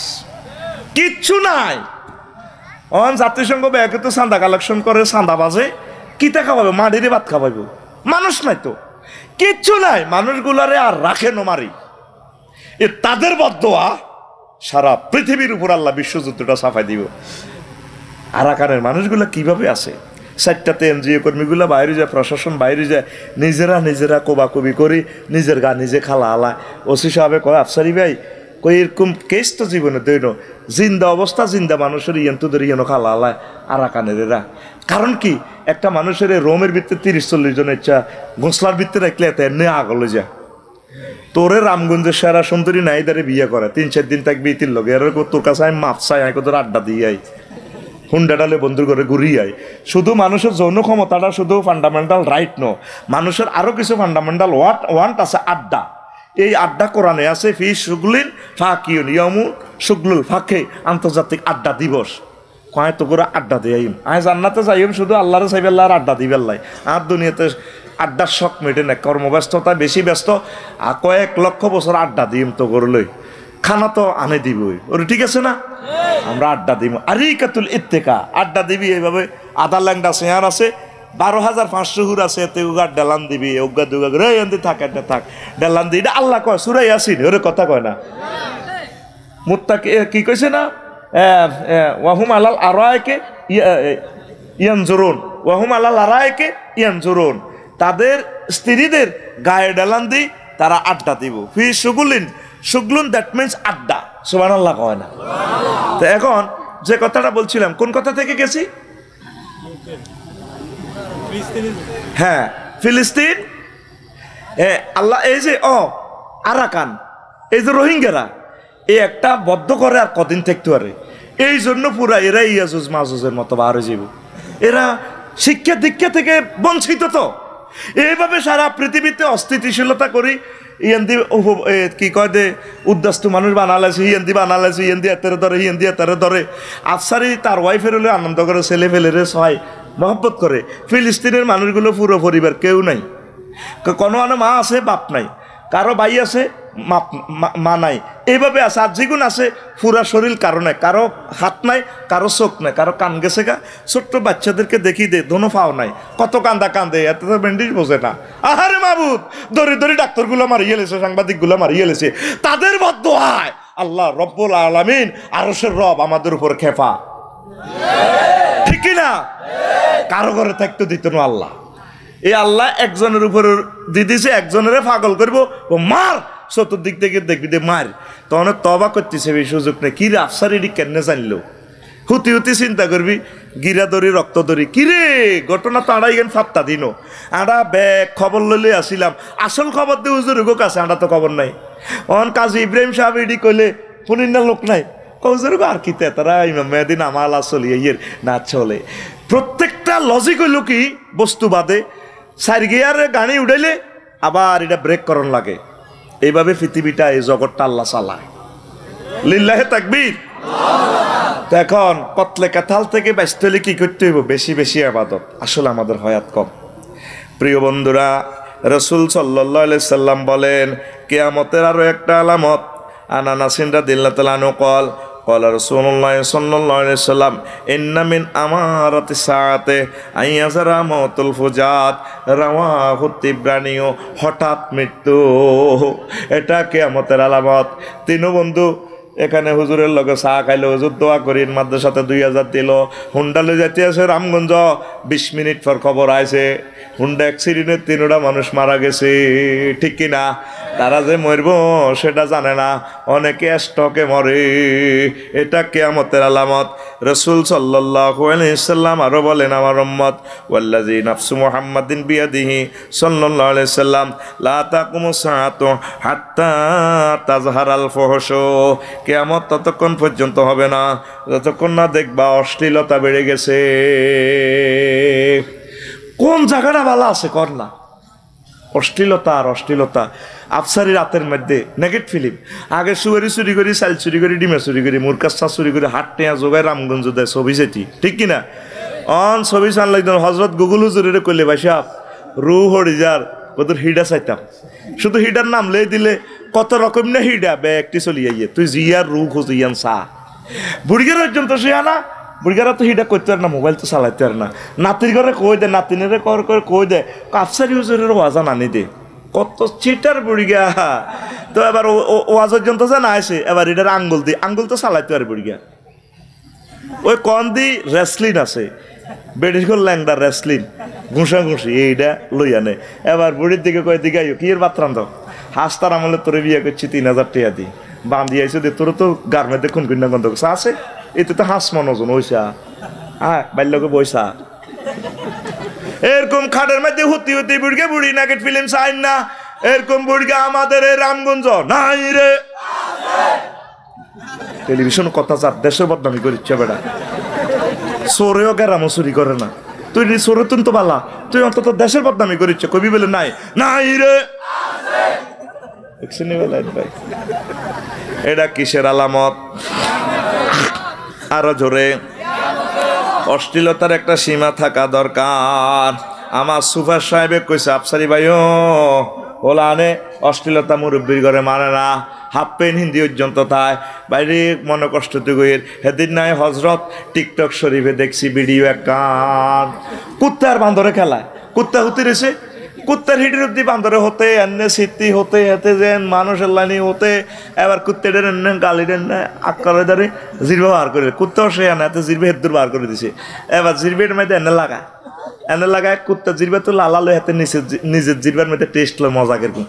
কিচ্ছু নাই। অন জাতিসংঘ ব্যাগে তো চাঁদা কালেকশন করে, চাঁদা বাজে, কিতা খাওয়াবে? মাটিরে ভাত খাওয়াইব, মানুষ নাই তো, কিচ্ছু নাই। মানুষগুলারে আর রাখে নমারি, এ তাদের বদদোয়া সারা পৃথিবীর উপর আল্লাহ বিশ্বযুদ্ধটা সাফাই দিব। আরাকানের মানুষগুলা কিভাবে আছে? 4টাতে এনজিও কর্মীগুলা বাইরে যায়, প্রশাসন বাইরে যায়, নিজেরা কোবাকুবি করি, নিজের গা নিজে খালা আলায়। ওসি সাহেবে কয় আফসারি ভাই কই এরকম কেস তো জীবনে দৈন, জিন্দা অবস্থা জিন্দা মানুষের ইয়েন্তুদের ইয়েনো খালা আলায় আরাকানের এরা। কারণ কি, একটা মানুষের রোমের ভিত্তিতে 30-40 জনের ইচ্ছা গোসলার ভিত্তিতে রাখলে এমনি আগলে যায়। তোরে রামগঞ্জের সেরা সুন্দরী নাই দারে বিয়ে করে, 3-4 দিন থাকবি তিন লগে, এর তোর কাছে আমি মাপ চাই, আমি তোর আড্ডা দিয়ে আই, হুন্ডা ডালে বন্ধুর ঘরে ঘুরিয়ে আই। শুধু মানুষের যৌন ক্ষমতাটা শুধু ফান্ডামেন্টাল রাইট ন, মানুষের আরো কিছু ফান্ডামেন্টাল ওয়ান্ট আছে। আড্ডা, এই আড্ডা কোরআনে আছে, ফি শুগলিন ফাকিউন ইয়ামু শুগলুল ফাঁকে, আন্তর্জাতিক আড্ডা দিবস। কয় তো করে আড্ডা দিয়ে আয় জান্নাতে যাইম শুধু আল্লাহরে চাইবে, আল্লাহর আড্ডা দিবেল্লাই। আর দুনিয়াতে আড্ডার শখ মেটে না, কর্মব্যস্ততা বেশি ব্যস্ত, আর কয়েক লক্ষ বছর আড্ডা দিম তো করলই, খানা তো আনে দিবই ওরে, ঠিক আছে না? আমরা আড্ডা দিব, আরিকাতুল ইত্তেকা, আড্ডা দিবি এইভাবে। আধা ল্যাংডা চেয়ার আছে, 12,500 হুর আছে, এতে উগা ডেলান দিবি, উগা দুগা রে এন্দি থাক, এটা থাক ডেলান দি। এটা আল্লাহ কয় সূরা ইয়াসিন, ওরে কথা কয় না। মুত্তাকি কি কইছে না, ওয়াহুম আলাল আরাইকে ইয়ানজুরুন, ওয়াহুম আলাল আরাইকে ইয়ানজুরুন, তাদের স্ত্রীদের গায়ে ডেলান দি তারা আড্ডা দিব। ফি শুগুলিন, শুগলুন দ্যাট মিনস আড্ডা, সুবহানাল্লাহ কয় না? তো এখন যে কথাটা বলছিলাম, কোন কথা থেকে গেছি? হ্যাঁ, ফিলিস্তিন। আল্লাহ এই যে আরাকান, এই যে রোহিঙ্গারা, এই একটা বদ্ধ করে আর কদিন থাকতে পারে, এই জন্য পুরা এরা ইয়াজুজ মাজুজের মতো বার হয়ে যাব। এরা শিক্ষা দীক্ষা থেকে বঞ্চিত, তো এইভাবে সারা পৃথিবীতে অস্থিতিশীলতা করি। ইয়েন্দি কি কয় দে উদ্দাস্তু মানুষ বানালাইছে, ইয়েন্দি বানালাইছে, ইয়েন্দি এতেরে ধরে, ইয়েন্দি এতেরে ধরে। আফসারি তার ওয়াইফের হলে আনন্দ করে, ছেলে ফেলেরে সহায় মহব্বত করে। ফিলিস্তিনের মানুষগুলো পুরো পরিবার, কেউ নাই, কোনো মা আছে বাপ নাই, কারো ভাই আছে মা নাই, এইভাবে আছে। আর যেগুন আছে পুরা শরীর কারো নাই, কারো হাত নাই, কারো চোখ নাই, কারো কান গেছে গা। ছোট্ট বাচ্চাদেরকে দেখি দে দোনো পাও নাই, কত কান্দে, এত তো ব্যান্ডেজ বোঝে না। আহারে মাবুদ, দরি ডাক্তারগুলো মারিয়ে লেছে, সাংবাদিকগুলো মারিয়ে লেছে, তাদের বদদোয়ায় আল্লাহ রব্বুল আলামিন আরশের রব আমাদের উপর খেপা, ঠিক কিনা? কারো ঘরে থাকতে দিত না আল্লাহ। এই আল্লাহ একজনের উপর দিদিছে, একজনের পাগল করবো, ও মার, চতুর্দিক থেকে দেখবি দে মার। তখন তবা করতেছে এই সুযোগ নেই, কিরে আফসার এটি কেনে জানলো, হুতি চিন্তা করবি, গিরা দরি রক্ত দরি, কিরে ঘটনা তো আড়াই গেন ফাপ্তা দিন, আড়া ব্যাগ খবর লইলে আসিলাম, আসল খবর দিয়ে হুজুর কাছে, আড়া তো খবর নাই। অন কাজী ইব্রাহিম সাহেব এটি কইলে পুনির না লোক নাই, হুজুর আর কিতে তারা ইমাম মেহেদী নামালা চলিয়ে ইয়ের না চলে। প্রত্যেকটা লজিক হইল কি বস্তুবাদে, সাইড গিয়ারে গাড়ি উঠাইলে আবার এটা ব্রেক করন লাগে। এইভাবে পৃথিবীটা, এই জগৎটা আল্লাহ চালায়। লিল্লাহে তাকবীর। তো এখন কতলে কাঁঠাল থেকে বাঁচতে হলে কি করতে হইব? বেশি বেশি ইবাদত। আসলে আমাদের হয়াত কম। প্রিয় বন্ধুরা, রাসূল সাল্লাল্লাহু আলাইহি সাল্লাম বলেন, কিয়ামতের আরো একটা আলামত, আনা নাসিন রাদিয়াল্লাহু তাআলা আনহু কল قال رسول الله صلى الله عليه وسلم إن من أمارة الساعة أن يظهر موت الفجاة رواه الطبراني হঠাৎ মৃত্যু এটা কিয়ামতের আলামত তিন বন্ধু এখানে হুজুরের লগে চা খাইলো হুজুর দোয়া করি মাদ্রাসাতে 2000 দিল হুন্ডা লই যাইতে আছে রামগঞ্জ 20 মিনিট পর খবর আইছে হুন্ডা অ্যাক্সিডেন্টে তিনটা মানুষ মারা গেছে ঠিক কি না তারা যে মরব সেটা জানে না অনেকে স্টকে মরে এটা কিয়ামতের আলামত রাসূল সাল্লাল্লাহু আলাইহি সাল্লাম আরো বলেন আমার উম্মত ওয়াল্লাযী নাফসু মুহাম্মাদিন বিয়াদিহি সাল্লাল্লাহু আলাইহি সাল্লাম লা তাকুমু সাআতু হাত্তা তাজহারাল ফুহশু কিয়ামত ততক্ষণ পর্যন্ত হবে না যতক্ষণ না দেখবা অশ্লীলতা বেড়ে গেছে কোন জায়গাটা ভালো আছে কর না অশ্লীলতা আর অশ্লীলতা আফসারি রাতের মধ্যে নেগেট ফিল্ম আগে সুগারি চুরি করি চাল চুরি করি ডিমে চুরি করি মুরকাচ্ছা চুরি করি হাট টেয়া যোগায় রামগঞ্জ দেয় ছবি যেটি ঠিক কিনা অন ছবি চান লাগতো হজরত গুগল হুজুরের কইলে ভাইসা রু হরিজার কত হিডা চাইতাম শুধু হিডার নাম লে দিলে কত রকম না হিডা ব্যাগটি চলি আইয়ে তুই জিয়ার রু খুঁজিয়ান চা বুড়িগের পর্যন্ত সে আনা বুড়িগারা তো হিডা করতে পারে না মোবাইল তো চালাইতে পারে না নাতির ঘরে কই দে নাতিনের কর করে কই দে আফসারি হুজুরের ওয়াজান আনি দে কত চিটার বুড়িগা তো এবার ওয়াজ পর্যন্ত যে না আসে এবার এটার আঙ্গুল তো চালাইতে পারে বুড়িগা ওই কন দি রেসলিন আছে বেডির ঘর ল্যাংডা রেসলিন ঘুষা ঘুষি এইটা লই আনে এবার বুড়ির দিকে কয় দিকে আইও কি এর বাতরান দাও হাসতার আমলে তোরে বিয়ে করছি 3000 টাকা দি বান্ধি আইসো দে তোর তো গার্মেন্টে খুন কিনা গন্ধ আছে এতে তো হাস মনোজন ওইসা হ্যাঁ বাল্যকে বইসা এরকম খাটের মধ্যে হতি হতি বুড়িকে বুড়ি নাকেট ফিল্ম চাই না এরকম বুড়িকে আমাদের এই রামগঞ্জ নাই রে টেলিভিশন কথা যার দেশের বদনামি করিচ্ছে বেড়া চোরেও গ্রামও চুরি করে না তুই চোরে তুন তো বালা তুই অন্তত দেশের বদনামি করিচ্ছে কবি বলে নাই নাই রে এটা কিসের আলামত আরো জোরে অশ্লীলতার একটা সীমা থাকা দরকার আমার সুফার সাহেবে কইছে আফসারি ভাইও ওলা আনে অশ্লীলতা মুরব্বীর ঘরে মানে না হাফ পেন হিন্দি পর্যন্ত তাই বাইরে মনে কষ্ট তুই হেদিন নাই হজরত টিকটক শরীফে দেখছি ভিডিও একান কুত্তার বান্দরে খেলায় কুত্তা হুতি রেছে কুত্তার হিডির অব্দি বান্দরে হতে এনে স্মৃতি হতে হেতে যেন মানুষের লাইনি হতে এবার কুত্তেদের এনে গালিদের আক্কালে ধরে জিরবে বার করে কুত্তাও সে আনে এতে জিরবে হেদ্দুর বার করে দিছে এবার জিরবের মধ্যে এনে লাগায় কুত্তা জিরবে তো লালালো হাতে নিজের জিরবের মধ্যে টেস্ট লো মজা কিরকম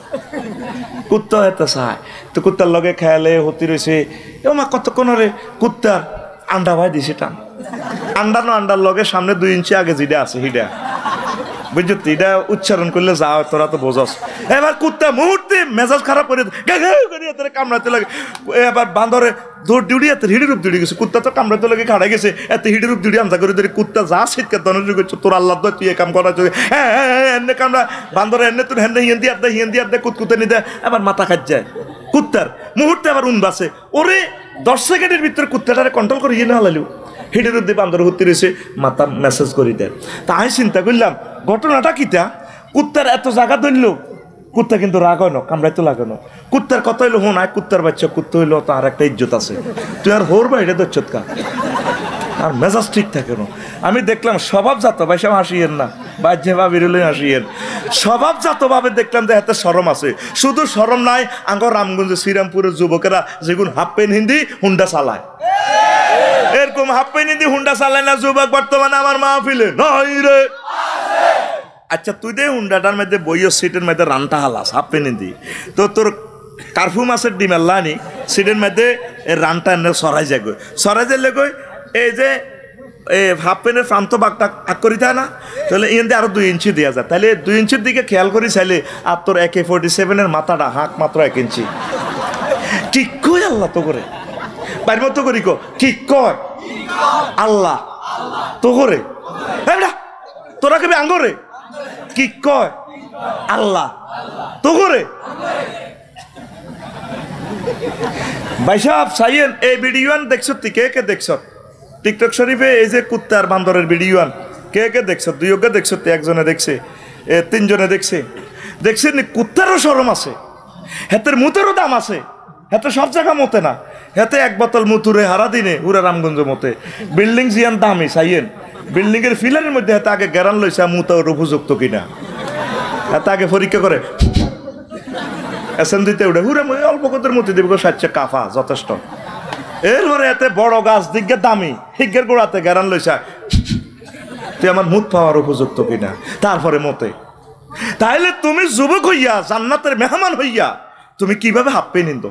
কুত্তা হেতে চায় তো কুত্তার লগে খেয়ালে হতি রয়েছে মা কতক্ষণ রে কুত্তার আন্ডা ভাই দিছে টান আন্ডার লগে সামনে 2 ইঞ্চি আগে যেটা আছে হিডা বুঝছো এটা উচ্চারণ করলে যাও তোরা তো বোঝস এবার কুত্তা মুহূর্তে মেজাজ খারাপ করে কামড়াতে লাগে এবার বান্দরে দৌড় দিউড়ি এত হিডি রূপ দিউড়ি গেছে কুত্তা তো কামড়াতে লাগে খাড়া গেছে এত হিডি রূপ দিউড়ি আন্দা করে ধরে কুত্তা যা শীতকে দনজু করছো তোর আল্লাহ তুই এ কাম করা হ্যাঁ এনে কামড়া বান্দরে এনে তোর হেন্দে হিন্দি আদে কুতকুতে নিতে এবার মাথা খাট যায় কুত্তার মুহূর্তে আবার উন বাসে ওরে 10 সেকেন্ডের ভিতরে কুত্তাটারে কন্ট্রোল করে ইয়ে না হলালিও হিডের উদ্দীপ বান্দর হতে রয়েছে মাথা মেসেজ করে দেয় তা আমি চিন্তা করলাম ঘটনাটা কিটা কুত্তার এত জায়গা ধরল কুত্তা কিন্তু রাগ হয় না কামড়াইতে লাগানো কুত্তার কথা হইলো হোন কুত্তার বাচ্চা কুত্তা হইলো তার একটা ইজ্জত আছে তুই আর হোর বা এটা দচ্ছত কা আর মেজাজ ঠিক থাকে না আমি দেখলাম স্বভাবজাত ভাইসা হাসিয়েন না বাহ্যে বা বেরোলে হাসিয়েন স্বভাবজাত ভাবে দেখলাম যে হাতে শরম আছে শুধু শরম নাই আঙ্গ রামগঞ্জ শ্রীরামপুরের যুবকেরা যেগুন হাফ পেন হিন্দি হুন্ডা চালায় এরকম হাফ পেন হিন্দি হুন্ডা চালায় না যুবক বর্তমানে আমার মাহফিলে নাই রে আচ্ছা তুই দে হুন্ডাটার মধ্যে বইও সিটের মধ্যে রানটা হালাস হাফ পেন হিন্দি তো তোর কার্ফু মাছের ডিমেল্লা আনি সিটের মধ্যে রানটা এনে সরাই যায় যাইলে গই এই যে হাফ পেনের প্রান্ত বাঘটা আগ করি থাকে না তাহলে এখান দিয়ে আরো 2 ইঞ্চি দেওয়া যায় তাহলে 2 ইঞ্চির দিকে খেয়াল করি চাইলে আর তোর AK-47 মাথাটা হাঁক মাত্র 1 ইঞ্চি ঠিক কই আল্লাহ তো করে বাইর মতো করি কো ঠিক কর আল্লাহ তো করে তোরা কেবে আঙ্গরে কি কয় আল্লাহ তো করে ভাই সাহেব সাইয়েন এই ভিডিওন দেখছো তুই কে কে দেখছ টিকটক শরীফে এই যে কুত্তার বান্দরের ভিডিওন কে কে দেখছ 2 কে দেখছ একজনে দেখছে 3 জনে দেখছে দেখছেন কুত্তারও শরম আছে হাতের মুতেরও দাম আছে হাতে সব জায়গা মতে না হেতে এক বোতল মুতুরে হারা দিনে উরা রামগঞ্জ মতে বিল্ডিং জিয়ান দামি চাইয়েন বিল্ডিং এর ফিলারের মধ্যে হেতে আগে গ্যারান লইছে মুতা ওর উপযুক্ত কিনা হেতে আগে পরীক্ষা করে এসএম দিতে উঠে হুরে অল্প কতের মধ্যে দিব সাচ্ছে কাফা যথেষ্ট এরপরে এতে বড় গাছ দিকে দামি হিগের গোড়াতে গ্যারান লইছা তুই আমার মুখ পাওয়ার উপযুক্ত কিনা তারপরে মতে তাইলে তুমি যুবক হইয়া জান্নাতের মেহমান হইয়া তুমি কিভাবে হাপ্পে নিন্দ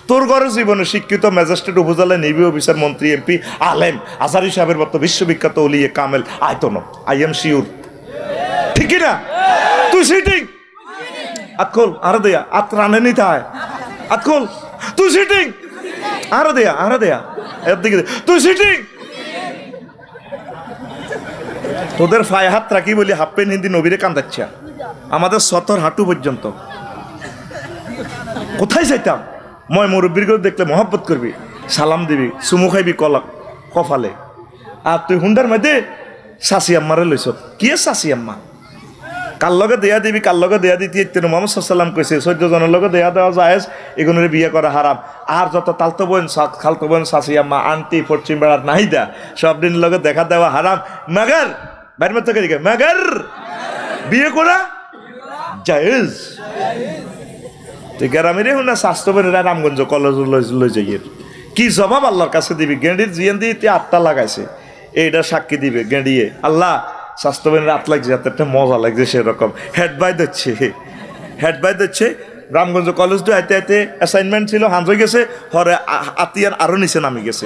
তোর ঘরের জীবনে শিক্ষিত ম্যাজিস্ট্রেট উপজেলা নেভি অফিসার মন্ত্রী এমপি আলেম আজারি সাহেবের মতো বিশ্ববিখ্যাত ওলিয়ে কামেল আয়তন আই এম শিওর ঠিক না তুই সিটিং আতকল আরো দেয়া আত রানে নিতে হয় আতকল তুই সিটিং আরো দেয়া এর দিকে তুই সিটিং তোদের ফায় হাত রাখি বলি হাফ পেন হিন্দি নবীরে কান্দাচ্ছা আমাদের সতর হাঁটু পর্যন্ত কোথায় যাইতাম ময় মুরব্বীর করে দেখলে মহব্বত করবি সালাম দিবি চুমু খাইবি কফালে আর তুই হুন্ডার মধ্যে শাসি আম্মারে লইছ কি শাসি আম্মা কার লগে দেয়া দিবি কার লগে দেয়া দিতে মোহাম্মদ সাল্লাম কইছে 14 জনের লগে দেয়া দেওয়া যায় এগুলোর বিয়ে করা হারাম আর যত তালতো বোন খালতো বোন শাসি আম্মা আন্টি পশ্চিম বেড়ার নাহিদা সব দিন লগে দেখা দেওয়া হারাম মাগার বাইর মতো দিকে মাগার বিয়ে করা জায়েজ গ্রামের হুনা স্বাস্থ্য বোনেরা রামগঞ্জ কলেজ লই যাইয়ের কি জবাব আল্লাহর কাছে দিবি গেঁডির জিয়ান দিয়ে আটটা লাগাইছে এইটা সাক্ষী দিবে গেঁড়িয়ে আল্লাহ স্বাস্থ্য বোনের আট লাগছে একটা মজা লাগছে সেরকম হেড বাই দিচ্ছে রামগঞ্জ কলেজ তো আইতে আইতে অ্যাসাইনমেন্ট ছিল হান হয়ে গেছে হরে আতিয়ার আরো নিচে নামি গেছে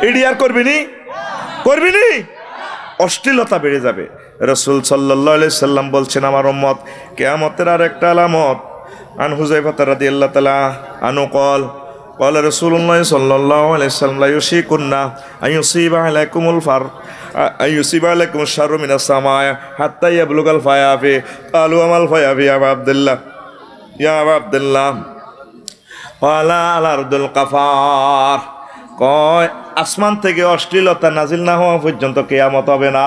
এডি আর করবি নি অশ্লীলতা বেড়ে যাবে রাসূল সাল্লাল্লাহু আলাইহি সাল্লাম বলছেন আমার উম্মত কিয়ামতের আর একটা আলামত আন হুযায়ফা রাদিয়াল্লাহু তাআলা আনহু قال رسول الله صلى الله عليه وسلم لا يشيكن أن يصيب عليكم الشر من السماء حتى يبلغ الفيافي قالوا وما الفيافي يا أبا عبد الله قال الأرض القفار কয় আসমান থেকে অশ্লীলতা নাজিল না হওয়া পর্যন্ত কিয়ামত হবে না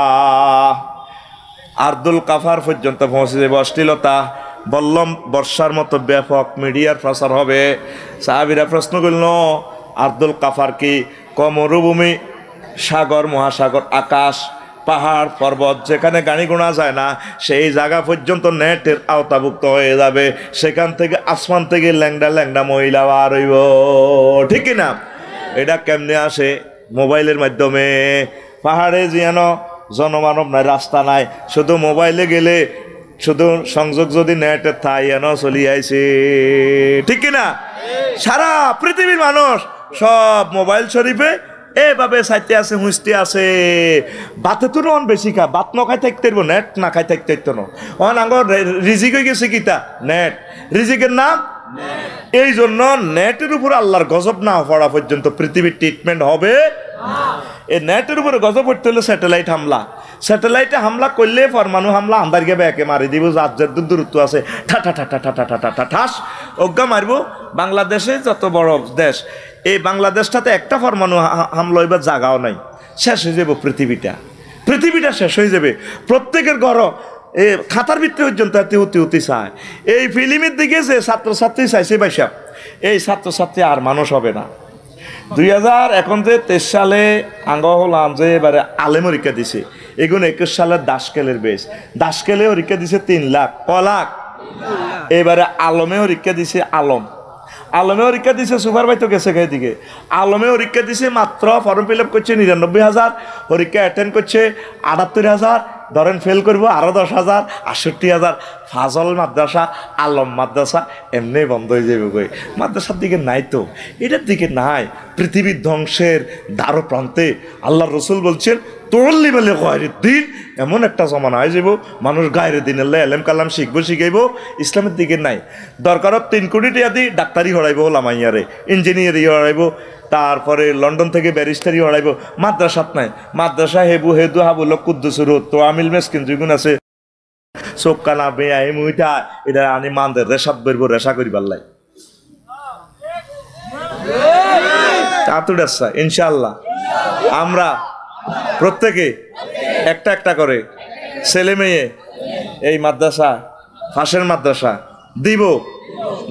আরদুল কাফার পর্যন্ত পৌঁছে যাবে অশ্লীলতা বললাম বর্ষার মতো ব্যাপক মিডিয়ার প্রচার হবে সাহাবীরা প্রশ্ন করল আরদুল কাফার কি মরুভূমি সাগর মহাসাগর আকাশ পাহাড় পর্বত যেখানে গাড়ি গোনা যায় না সেই জায়গা পর্যন্ত নেটের আওতাভুক্ত হয়ে যাবে সেখান থেকে আসমান থেকে ল্যাংডা মহিলা বার হইব ঠিক না এটা কেমনে আসে মোবাইলের মাধ্যমে পাহাড়ে যেন জনমানব নাই রাস্তা নাই শুধু মোবাইলে গেলে শুধু সংযোগ যদি নেটে থাই এন চলি আইছে ঠিক কিনা সারা পৃথিবীর মানুষ সব মোবাইল শরীফে এভাবে চাইতে আছে হুঁচতে আছে বাতে তো অন বেশি খা বাত ন খাই থাকতে নেট না খাই থাকতে অন আঙ্গ রিজিক হয়ে গেছে কিতা নেট রিজিকের নাম এই জন্য নেটের উপর আল্লাহর গজব না পড়া পর্যন্ত পৃথিবীর ট্রিটমেন্ট হবে এই নেটের উপরে গজব পড়তে হলে স্যাটেলাইটে হামলা করলে পরমাণু হামলা আন্দার গেবে একে মারি দিব যার দূরত্ব আছে ঠাস অজ্ঞা মারব বাংলাদেশে যত বড় দেশ এই বাংলাদেশটাতে একটা পরমাণু হামলা হইবার জায়গাও নাই শেষ হয়ে যাব পৃথিবীটা শেষ হয়ে যাবে প্রত্যেকের ঘর এ খাতার ভিতরে পর্যন্ত উতি চায় এই ফিল্মের দিকে যে ছাত্রছাত্রী চাইছে বাইসা এই ছাত্রছাত্রী আর মানুষ হবে না 2023 সালে আঙ্গ হলাম যে এবারে আলেম পরীক্ষা দিছে এগুলো 21 সালের দাসকেলের বেশ দাসকেলে পরীক্ষা দিছে 3 লাখ লাখ এবারে আলমে পরীক্ষা দিছে আলমে পরীক্ষা দিছে সুপার ভাই তো গেছে দিকে আলমে পরীক্ষা দিছে মাত্র ফর্ম ফিল আপ করছে 99,000 পরীক্ষা অ্যাটেন্ড করছে 78,000 ধরেন ফেল করবো আরো 10,000 68,000 ফাজল মাদ্রাসা আলম মাদ্রাসা এমনি বন্ধ হয়ে যাবে কই মাদ্রাসার দিকে নাই তো এটার দিকে নাই পৃথিবীর ধ্বংসের দ্বার প্রান্তে আল্লাহ রসুল বলছেন তোরলি বলে গায়ের দিন এমন একটা জমানা হয়ে যাব মানুষ গায়ের দিন আল্লাহ এলেম কালাম শিখাইব ইসলামের দিকে নাই দরকারত 3 কোটি টাকা দিয়ে ডাক্তারি হরাইব লামাইয়ারে ইঞ্জিনিয়ারিং হরাইব তারপরে লন্ডন থেকে ব্যারিস্টারি হরাইব মাদ্রাসাত নাই মাদ্রাসা হেদু হাবুল কুদ্দুসুর তো আমিল মেসকিন যেগুন আছে চোখ কানা বেআই মুইটা এটা আনি মানদের রেশাদ বেরব রেশা করিবার লাই আতুডাচ্ছা ইনশাআল্লাহ আমরা প্রত্যেকে একটা করে ছেলে মেয়ে এই মাদ্রাসা ফাঁসের মাদ্রাসা দিব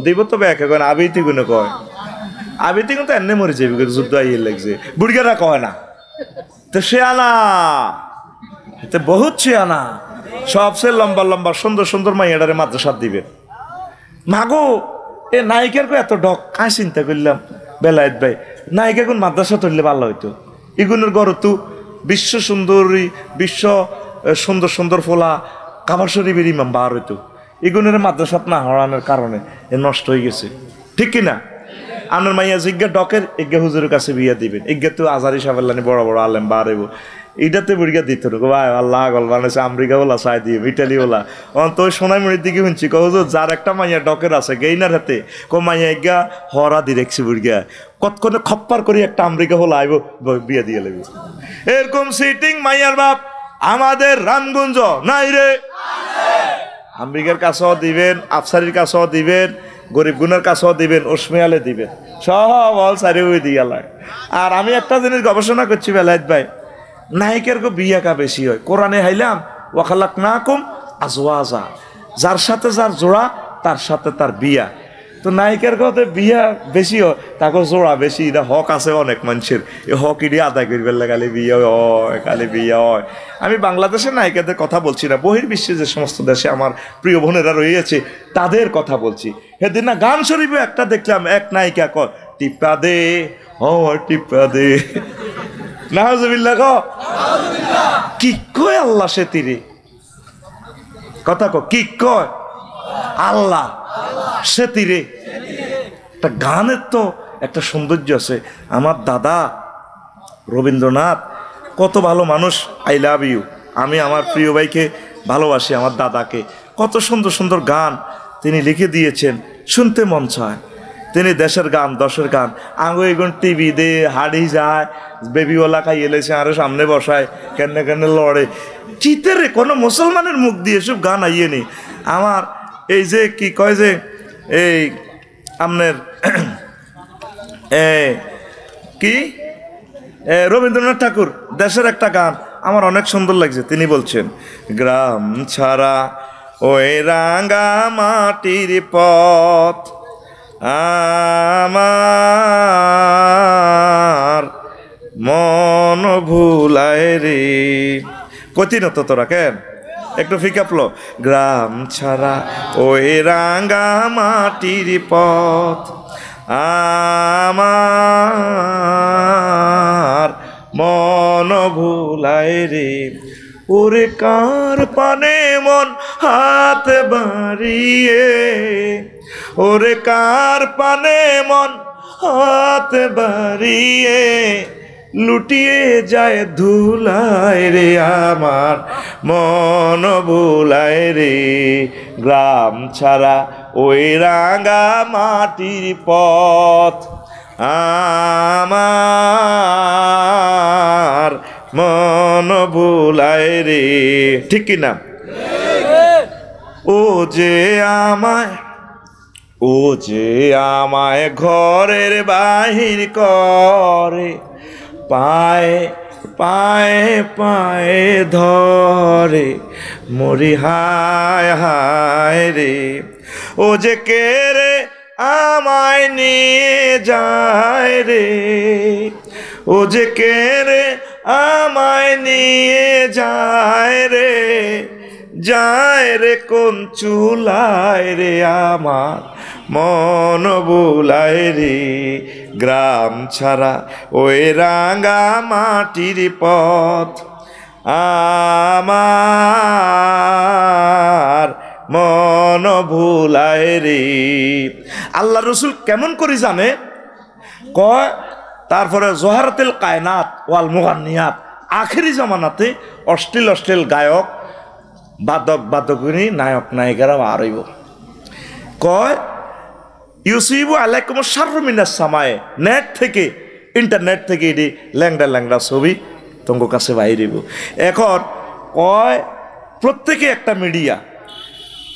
দিব তো ব্যাক এখন আবিতি গুনে কয় আবিতি কিন্তু এনে মরে যাবি যুদ্ধ আইয়ে লাগছে বুড়িগারা কয় না তো সে আনা তো বহুত সে আনা সবচেয়ে লম্বা লম্বা সুন্দর সুন্দর মাইয়াডারে মাদ্রাসা দিবেন মাগো এ নায়িকার কো এত ডক কাই চিন্তা করলাম বেলায়েত ভাই নায়িকা কোন মাদ্রাসা ধরলে ভালো হইতো এগুলোর গড় তো বিশ্ব সুন্দরী বিশ্ব সুন্দর সুন্দর ফোলা কাবার শরীফের ইমাম বার হইতো এগুলোর মাদ্রাসাত না হওয়ানোর কারণে এ নষ্ট হয়ে গেছে ঠিক কিনা আপনার মাইয়া জিজ্ঞা ডকের এজ্ঞা হুজুরের কাছে বিয়া দিবেন এজ্ঞা তো আজারি সাহেবানি বড় বড় আলেম বার হইব এইটাতে বুড়িয়া দিত ভাই আল্লাহ গল বানাইছে আমেরিকা বলা চাই দিয়ে ইটালি বলা তো সোনাইমুড়ির দিকে শুনছি হুজুর যার একটা মাইয়া ডকের আছে গেইনার হাতে মাইয়া এজ্ঞা হরা দি দেখছি বুড়িয়া কতক্ষণে খপ্পার করি একটা আমেরিকা হলো আইব বিয়া দিয়ে লাগবে এরকম সিটিং মাইয়ার বাপ আমাদের রামগঞ্জ নাই রে আমেরিকার কাছেও দিবেন আফসারির কাছেও দিবেন গরিব গুণের কাছেও দিবেন ওসমিয়ালে দিবেন সব অল সারি হয়ে দিয়ে লাগে আর আমি একটা জিনিস গবেষণা করছি বেলায়েত ভাই নায়িকার গো বিয়া কা বেশি হয় কোরআনে হাইলাম ওয়াখালাক না কম আজওয়াজা যার সাথে যার জোড়া তার সাথে তার বিয়া তো নায়িকার কথা বিয়া বেশি হয় তাকে জোড়া বেশি এটা হক আছে অনেক মানুষের এই হক ইডি আদায় করবে খালি বিয়ে হয় খালি বিয়ে হয় আমি বাংলাদেশের নায়িকাদের কথা বলছি না বহির্বিশ্বে যে সমস্ত দেশে আমার প্রিয় বোনেরা রয়েছে তাদের কথা বলছি সেদিন না গান শরীফে একটা দেখলাম এক নায়িকা কয় টিপা দে ও টিপা দে নাউজুবিল্লাহ কি কয় আল্লাহ সে তীরে কথা কি কয় আল্লাহ সে তীরে একটা গানের তো একটা সৌন্দর্য আছে আমার দাদা রবীন্দ্রনাথ কত ভালো মানুষ আই লাভ ইউ আমি আমার প্রিয় ভাইকে ভালোবাসি আমার দাদাকে কত সুন্দর সুন্দর গান তিনি লিখে দিয়েছেন শুনতে মন চায় তিনি দেশের গান দশের গান আঙু এগুন টিভি দে হাড়ি যায় বেবিওয়ালা খাই এলেছে আরো সামনে বসায় কেন কেন লড়ে চিতেরে কোনো মুসলমানের মুখ দিয়ে সব গান আইয়ে নি আমার এই যে কি কয় যে এই আপনার কি রবীন্দ্রনাথ ঠাকুর দেশের একটা গান আমার অনেক সুন্দর লাগছে তিনি বলছেন গ্রাম ছাড়া ওই রাঙ্গা মাটির পথ আমার মন ভুলায় রে কঠিন তো তোরা কেন একটু ফিকাপলো গ্রাম ছাড়া ওই রাঙ্গা মাটির পথ আমার মন ভুলায় রে ওরে কার পানে মন হাত বাড়িয়ে ওরে কার পানে মন হাত বাড়িয়ে লুটিয়ে যায় ধুলায় রে আমার মন ভুলায় রে গ্রাম ছাড়া ওই রাঙা মাটির পথ আমার মন ভুলায় রে ঠিক কিনা ও যে আমায় ঘরের বাহির করে পায়ে পায়ে পায়ে ধরে মরি হায় হায় রে ও যে কে রে আমায় নিয়ে যায় রে ও যে কে রে আমায় নিয়ে যায় রে কোন চুলায় রে আমার মন বুলায় রে গ্রাম ছাড়া ওই রাঙা মাটির পথ আমার মন ভুলায় রে আল্লাহ রসুল কেমন করে জানে কয় তারপরে জোহারাতুল কায়নাত ওয়াল মুগান্নিয়াত আখেরি জামানাতে অশ্লীল অশ্লীল গায়ক বাদকগুনি নায়ক নায়িকারা বার হইব কয় ইউসিবু আলাইকুম শাররু মিনাস সামায়ে নেট থেকে ইন্টারনেট থেকে এটি ল্যাংড়া ল্যাংড়া ছবি তোমার কাছে বাইরেব এখন কয় প্রত্যেকে একটা মিডিয়া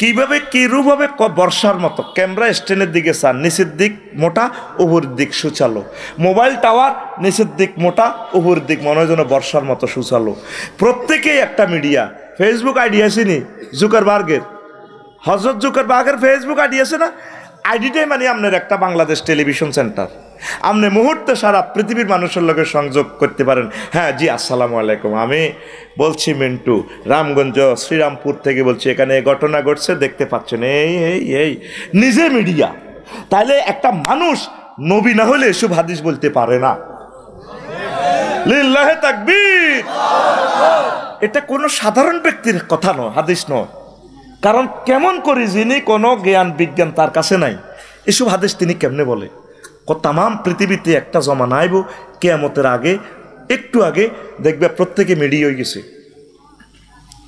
কিভাবে কিরূপভাবে বর্ষার মতো ক্যামেরা স্ট্যান্ডের দিকে চান নিচের দিক মোটা উপরের দিক সুচালো মোবাইল টাওয়ার নিচের দিক মোটা উপরের দিক মনে হয় যেন বর্ষার মতো সুচালো প্রত্যেকেই একটা মিডিয়া ফেসবুক আইডি আছে নি জুকারবার্গের হজরত জুকারবার্গের ফেসবুক আইডি আছে না আইডিটাই মানে আপনার একটা বাংলাদেশ টেলিভিশন সেন্টার। আপনি মুহূর্তে সারা পৃথিবীর মানুষের লগে সংযোগ করতে পারেন। হ্যাঁ জি, আসসালামু আলাইকুম, আমি বলছি মিন্টু, রামগঞ্জ শ্রীরামপুর থেকে বলছি, এখানে ঘটনা ঘটছে দেখতে পাচ্ছেন, এই এই এই নিজে মিডিয়া। তাহলে একটা মানুষ নবী না হলে এসব হাদিস বলতে পারে না। লিল্লাহে তাকবীর। এটা কোনো সাধারণ ব্যক্তির কথা নয়, হাদিস নয়। কারণ কেমন করি যিনি কোনো জ্ঞান বিজ্ঞান তার কাছে নাই, এসব হাদিস তিনি কেমনে বলে? তাম পৃথিবীতে একটা জমানা আইব কিয়ামতের আগে, একটু আগে দেখবে প্রত্যেকে মিডিয়া হয়ে গেছে।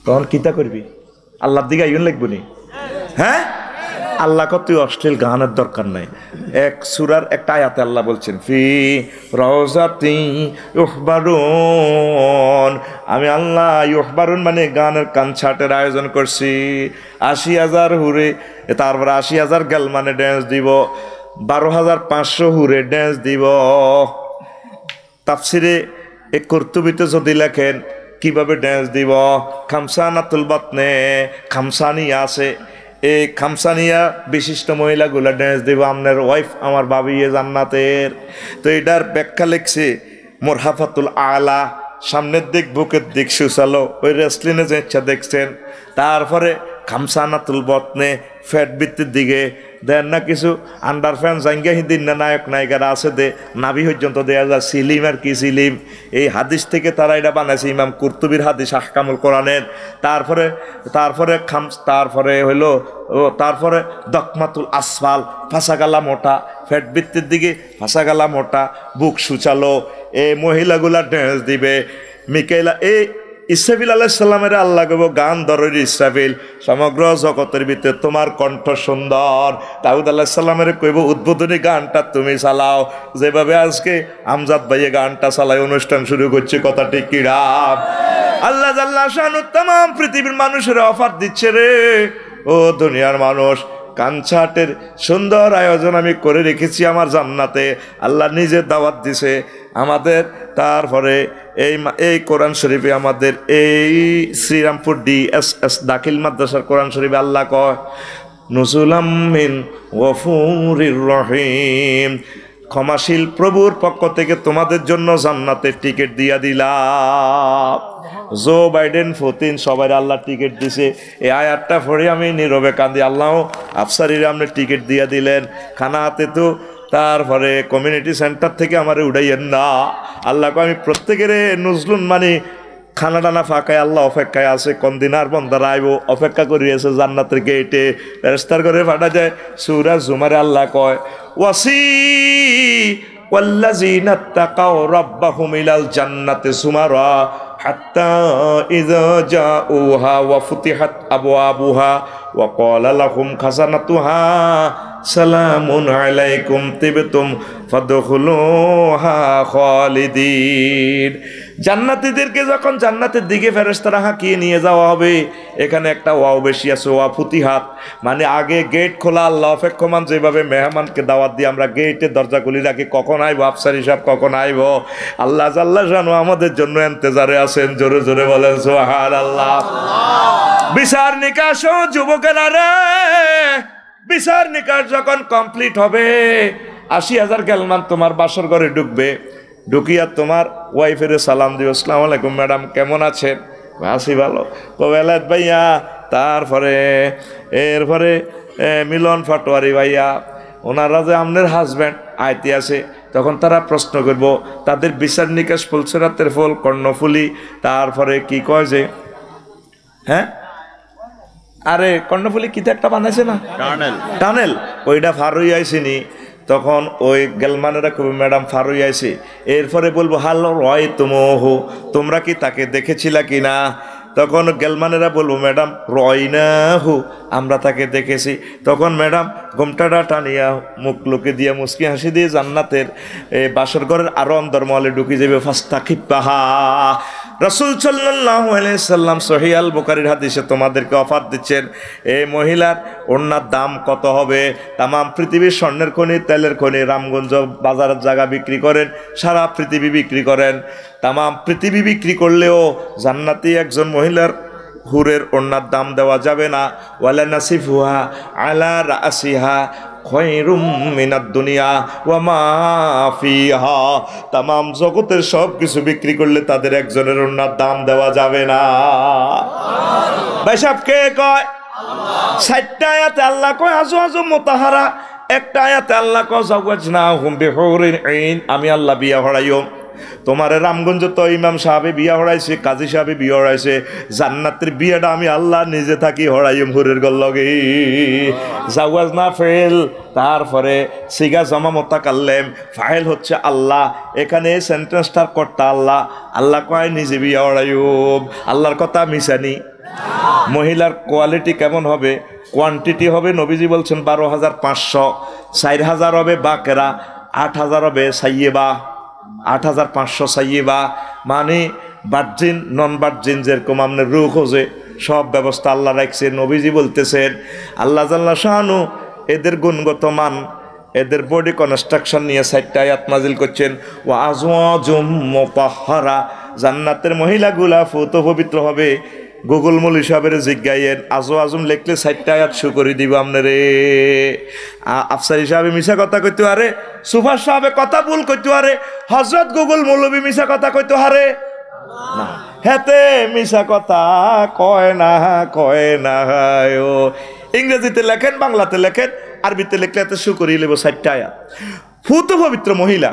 তখন কিতা করবি? আল্লাহর দিকে আইন লাগবো নি? হ্যাঁ, আল্লাহ তুই অশ্লীল গানের দরকার নাই। এক সূরার একটা আয়াতে আল্লাহ বলছেন, ফি রওজাতি ইউহবারুন, আমি আল্লাহ ইউহবারুন মানে গানের কনসার্টের আয়োজন করছি। ৮০,০০০ হুরে, তারপর ৮০,০০০ গেল মানে ড্যান্স দিব, ১২,৫০০ হুরে ড্যান্স দিব। তাফসিরে এক কর্তুবিতে যদি লেখেন কিভাবে ড্যান্স দিব, খামসানাতুল বাতনে খামসানিয়া আছে, এই খামসানিয়া বিশিষ্ট মহিলাগুলা ড্যান্স দিব। আপনার ওয়াইফ আমার বাবিয়ে জান্নাতের। তো এটার ব্যাখ্যা লিখছে মোরহাফাতুল আলা, সামনের দিক বুকের দিক সুচালো, ওই রেসলিনে যে ইচ্ছা দেখছেন। তারপরে খামসানাতুল বতনে ফ্যাট বৃত্তির দিকে দেন না কিছু আন্ডার ফ্যান জাঙ্গা হিন্দির না নায়ক নায়িকারা আছে, দে নাভি পর্যন্ত দেয়া যায় সিলিম। আর কি সিলিম? এই হাদিস থেকে তারা এটা বানাইছে, ইমাম কুরতুবির হাদিস আহকামুল কোরআনের। তারপরে হইলো তারপরে দকমাতুল আসফাল, ফাঁসাগালা মোটা, ফ্যাট বৃত্তির দিকে ফাঁসাগালা মোটা, বুক সুচালো, এই মহিলাগুলা ড্যান্স দিবে। মিকাইলা এই ইসরাফিল আলাইহিস সালামের আল্লাহ কইব, গান ধরো ইসরাফিল, সমগ্র জগতের ভিতরে তোমার কণ্ঠ সুন্দর। দাউদ আলাইহিস সালামের কইব, উদ্বোধনী গানটা তুমি চালাও, যেভাবে আজকে আমজাদ ভাইয়ে গানটা চালায় অনুষ্ঠান শুরু করছে। কথা ঠিক কি রাম? আল্লাহ জাল্লা শানু তামাম পৃথিবীর মানুষের অফার দিচ্ছে রে, ও দুনিয়ার মানুষ, কনসার্টের সুন্দর আয়োজন আমি করে রেখেছি আমার জান্নাতে। আল্লাহ নিজে দাওয়াত দিছে আমাদের। তারপরে এই কোরআন শরীফে আমাদের এই শ্রীরামপুর DSS দাখিল মাদ্রাসার কোরআন শরীফে আল্লাহ কয়, নুজুলাম মিন গফুরির রহিম, ক্ষমাশীল প্রভুর পক্ষ থেকে তোমাদের জন্য জান্নাতের টিকিট দিয়া দিলাম। জো বাইডেন পুতিন সবাই আল্লাহ টিকিট দিছে। এই আয়াতটা পড়ে আমি নীরবে কান্দি, আল্লাহ আফসারিরা আপনি টিকিট দিয়া দিলেন, খানা হাতে তো। তারপরে কমিউনিটি সেন্টার থেকে আমার উড়াইয়েন না। আল্লাহকে আমি প্রত্যেকের নজলুন মানে খানা টানা ফাঁকায় আল্লাহ অপেক্ষায় আছে, কোন দিন আর বন্দারা আইব অপেক্ষা করিয়েছে জান্নাতের গেটে, ফেরেশতার করে ফাটা যায়। সূরা জুমারে আল্লাহ কয়, ওয়াসি ওয়াল্লাযীনা তাকাও রাব্বাহুম ইলাল জান্নাতি সুমারা হাত্তা ইযা জাউহা ওয়া ফুতিহাত আবওয়াবুহা ওয়া ক্বালা লাহুম খাযানাতুহা সালামুন আলাইকুম তিবতুম ফাদখুলুহা খালিদিন। জান্নাতীদেরকে যখন জান্নাতের দিকে ফেরেশতারা হাঁকিয়ে নিয়ে যাওয়া হবে, এখানে একটা ওয়াও বেশি আছে, ওয়া ফুতিহাত মানে আগে গেট খোলা, আল্লাহ অপেক্ষমান। যেভাবে মেহমানকে দাওয়াত দিয়ে আমরা গেটের দরজা খুলি রাখি, কখন আইব আফসারি সাহেব, কখন আইব, আল্লাহ জাল্লা শানু আমাদের জন্য ইন্তজারে আছেন। জোরে জোরে বলেন সুবহানাল্লাহ। বিচার নিকাশ যুবকেরা রে, বিচার নিকাশ যখন কমপ্লিট হবে, ৮০,০০০ গেলমান তোমার বাসর ঘরে ঢুকবে, ঢুকিয়া তোমার ওয়াইফের সালাম দিও, আসসালামু আলাইকুম ম্যাডাম, কেমন আছেন? আছি ভালো। কবেলাত ভাইয়া, তারপরে এরপরে মিলন পাটোয়ারি ভাইয়া, ওনারা যে আপনার হাজব্যান্ড আইতে আছে, তখন তারা প্রশ্ন করব তাদের বিচার নিকাশ ফুলসেরাতের ফুল, কর্ণফুলি, তারপরে কি কয় যে হ্যাঁ আরে কর্ণফুলি কি একটা বানাইছে না, টানেল, ওইটা ফার হয়ে আইসিনি। তখন ওই গেলমানেরা কবি ম্যাডাম ফার হয়ে আইসি। এরপরে বলবো হাল রয় তুমহু, তোমরা কি তাকে দেখেছিলা কি না? তখন গেলমানেরা বলবো ম্যাডাম রয় না হু, আমরা তাকে দেখেছি। তখন ম্যাডাম ঘোমটাটা টানিয়া মুখ লোকে দিয়ে মুসকি হাসি দিয়ে জান্নাতের বাসর ঘরের আরো অন্দরমহলে ঢুকি যাবে। ফাস্তাখিফাহা, রাসূল সাল্লাল্লাহু আলাইহি সাল্লাম সহিহ আল বুখারীর হাদিসে তোমাদেরকে অফার দিচ্ছেন, এই মহিলার ওড়নার দাম কত হবে? তাম পৃথিবীর স্বর্ণের খনি, তেলের খনি, রামগঞ্জ বাজারের জায়গা বিক্রি করেন, সারা পৃথিবী বিক্রি করেন। তাম পৃথিবী বিক্রি করলেও জান্নাতি একজন মহিলার হুরের ওড়নার দাম দেওয়া যাবে না। ওয়ালা নাসিফুহা আলা রাসিহা, খায়রুম মিনাদ দুনিয়া ওয়া মা ফিহা। তামাম জগতের সব কিছু বিক্রি করলে তাদের একজনের ওড়নার দাম দেওয়া যাবে না। ভাই সাহেব কে কয়? 60টা আয়াতে আল্লাহ কয় আজওয়াজুম মুতাহারা, একটা আয়াতে আল্লাহ কয় যাওয়াজনাহুম বিহুরিন আইন, আমি আল্লাহ বিয়া হরাইও। তোমার রামগঞ্জ তো ইমাম সাহেবে বিয়া হরাইছে, কাজী সাহেবে বিয়া হরাইছে, জান্নাতের বিয়াটা আমি আল্লাহ নিজে থাকি হরাইম হুরের গল্লগে। জাওয়াজ না ফেল, তারপরে সিগা জমা মোতাকাল্লেম, ফাইল হচ্ছে আল্লাহ। এখানে সেন্টেন্সটার কর্তা আল্লাহ। আল্লাহ কয় নিজে বিয়া হরাইম। আল্লাহর কথা মিশানি। মহিলার কোয়ালিটি কেমন হবে? কোয়ান্টিটি হবে নবীজি বলছেন 12,500, 4,000 হবে বাকেরা, 8,000 হবে সাইয়েবা, 8,500 সাইয়েবা, মানে ভার্জিন নন ভার্জিন যেরকম আপনার রূহ খোঁজে সব ব্যবস্থা আল্লাহ রাখছে। নবীজি বলতেছেন আল্লাহ জাল্লা শানু এদের গুণগত মান, এদের বডি কনস্ট্রাকশন নিয়ে 4টা আয়াত নাজিল করছেন। ওয়া আজওয়াজুম মুতাহহারা, জান্নাতের মহিলাগুলা ফুত পবিত্র হবে। গুগল মৌলী সাহেবের জিজ্ঞাইয়েন আজওয়াজুম লিখলে 4টা আয়াত শু করে দিব আপনারে। আফসারি সাহেবে মিশা কথা কইতে আরে, সুভাষ সাহেবে কথা ভুল কইতে আরে, হযরত গুগল মৌলবী মিশা কথা কইতে হারে না, হেতে মিশা কথা কয় না, কয় না। ও ইংরেজিতে লেখেন, বাংলাতে লেখেন, আরবিতে লিখলে এত শু করিয়ে নেব 4টা আয়াত। ফুত পবিত্র মহিলা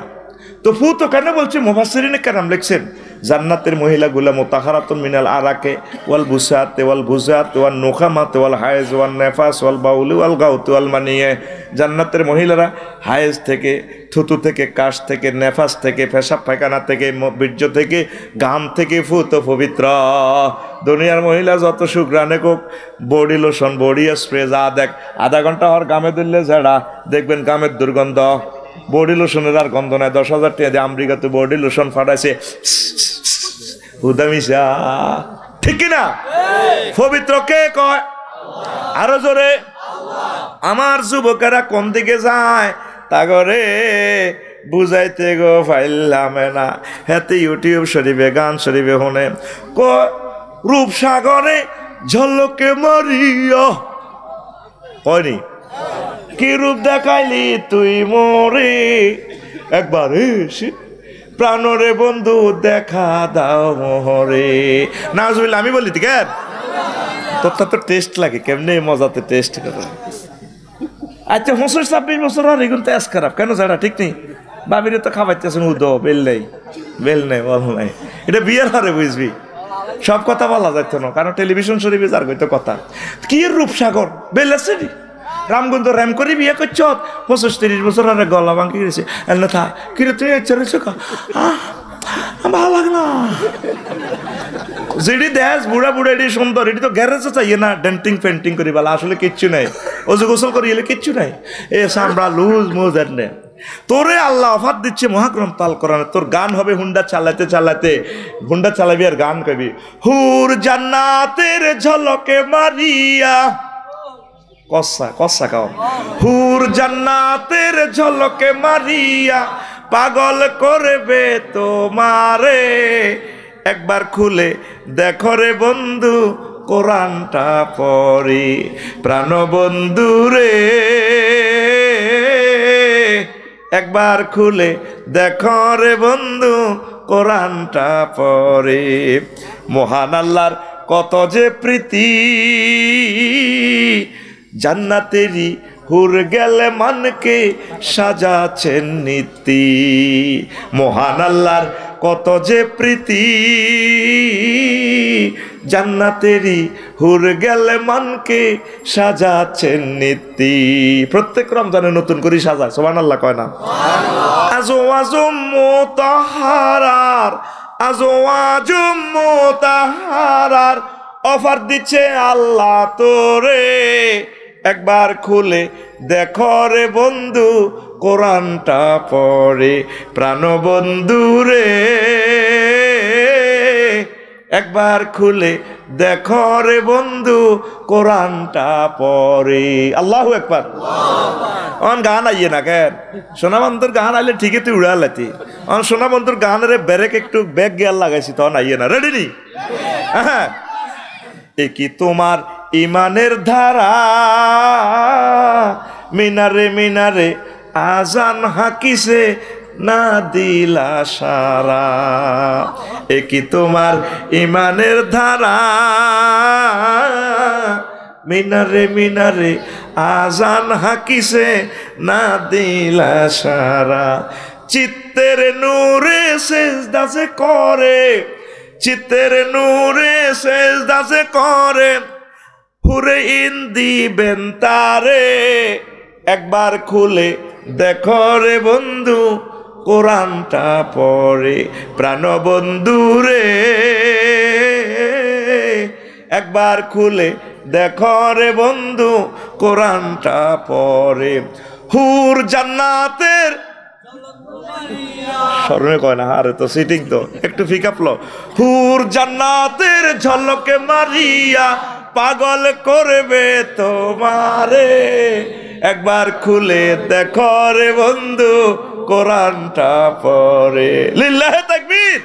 তো ফুত কেন বলছে? মুফাসসিরিনে কেরাম লিখছেন জান্নাতের মহিলাগুলা মুতাহারাতুন মিনাল আরাকে ওয়াল বুসাত ওয়াল বুজাত ওয়ান নুখামাত ওয়াল হায়েজ ওয়ান নেফাস ওয়াল বাউলি ওয়াল গাউত ওয়াল মানিয়ে। জান্নাতের মহিলারা হায়েজ থেকে, থুতু থেকে, কাশ থেকে, নেফাস থেকে, পেশাব পায়খানা থেকে, বীর্য থেকে, গাম থেকে ফুত পবিত্র। দুনিয়ার মহিলা যত সুগ্রানে কোক, বডি লোশন, বডি স্প্রে যা দেখ, আধা ঘন্টা হওয়ার গামে দিলে ঝাড়া দেখবেন গামের দুর্গন্ধ। বডি লোশনের আর গন্ধ নাই। 10,000 টাকা দিয়ে আমেরিকাতে বডি লোশন ফাটাইছে, হুদামিশা, ঠিক না? পবিত্র কে কয়? আরো জোরে। আমার যুবকেরা কোন দিকে যায় তাগরে বুঝাইতে গো ফাইলামে না। হেতে ইউটিউব শরীফে, গান শরীফে শুনে রূপসাগরে ঝলকে মারিয়া, কয়নি কি রূপ দেখাইলি তুই মোরে, একবার এসে প্রাণরে বন্ধু দেখা দাও মোহরে। নাউজুবিল্লাহ, আমি বলি ঠিক আছে? তোরটা তো টেস্ট লাগে, কেমনে মজাতে টেস্ট করে। আচ্ছা 25-26 বছর আর এগুলো তো খারাপ কেন? যারা ঠিক নেই, বাবিরে তো খাবাইতেছেন উদো, বেল নেই, বেল নেই, বল নাই। এটা বিয়ের হারে বুঝবি, সব কথা বলা যাইত না, কারণ টেলিভিশন শরীফে যার কইতো কথা। কি রূপসাগর বেল আছে রামগঞ্জ র্যাম করে বিয়ে করছ, 25-30 বছর আরে গলা ভাঙি গেছে। থা কিরে তুই চলেছো ভালো লাগ না। যেটি দেশ বুড়া বুড়া এটি সুন্দর, এটি তো গ্যারেজে চাইয়ে না ডেন্টিং পেন্টিং করি বলা, আসলে কিচ্ছু নাই। অজু গোসল করি এলে কিচ্ছু নাই, এ সামরা লুজ মুজ এনে তোরে আল্লাহ অফার দিচ্ছে মহাগ্রন্থ তাল করানো। তোর গান হবে হুন্ডা চালাতে চালাতে, হুন্ডা চালাবি আর গান কবি, হুর জান্নাতের ঝলকে মারিয়া, কসা কসা খাও, হুর জান্নাতের ঝলকে মারিয়া পাগল করবে তোমারে। একবার খুলে দেখো রে বন্ধু কোরআনটা পড়ি, প্রাণ বন্ধু রে একবার খুলে দেখো রে বন্ধু কোরআনটা পড়ে। মহান আল্লাহর কত যে প্রীতি, জান্নাতেরই হুর গেলে মানকে সাজাছেন নীতি। মহান আল্লাহর কত যে প্রীতি, জান্নাতেরই হুর গেলে মানকে সাজাছেন নীতি। প্রত্যেক রমজানে নতুন করে সাজায়, সুবহানাল্লাহ কয় না? আজওয়াজুম মুতাহহারার, আজওয়াজুম মুতাহহারার অফার দিচ্ছে আল্লাহ তোরে। একবার খুলে দেখো রে বন্ধু কোরআনটা পড়ে, প্রাণ বন্ধু রে একবার খুলে দেখো রে বন্ধু কোরআনটা পড়ে। আল্লাহু আকবার। অন গান আইয়ে না কেন? সোনা বন্ধুর গান আইলে ঠিকই তুই উড়া লাতি। অন সোনা বন্ধুর গানের ব্রেক একটু ব্যাগ গিয়ার লাগাইছি, তখন আইয়ে না। রেডি নি? হ্যাঁ। এ কি তোমার ইমানের ধারা, মিনারে মিনারে আজান হাকিছে না দিলা সারা, এ কি তোমার ইমানের ধারা, মিনারে মিনারে আজান হাকিছে না দিলা সারা, চিত্তের নূরে সেজদা যে করে, চিত্তের নূরে সেজদা যে করে, হুরে ইন দিবেন তারে, একবার খুলে দেখো রে বন্ধু কোরআনটা পড়ে, প্রাণ বন্ধু রে একবার খুলে দেখো রে বন্ধু কোরআনটা পড়ে, হুর জান্নাতের স্মরণে কয় না, আরে তো সিটিং তো একটু ফিকাপলো, হুর জান্নাতের ঝলকে মারিয়া পাগল করবে তোমারে, একবার খুলে দেখো রে বন্ধু কোরআনটা পড়ে। লিল্লাহে তাকবীর।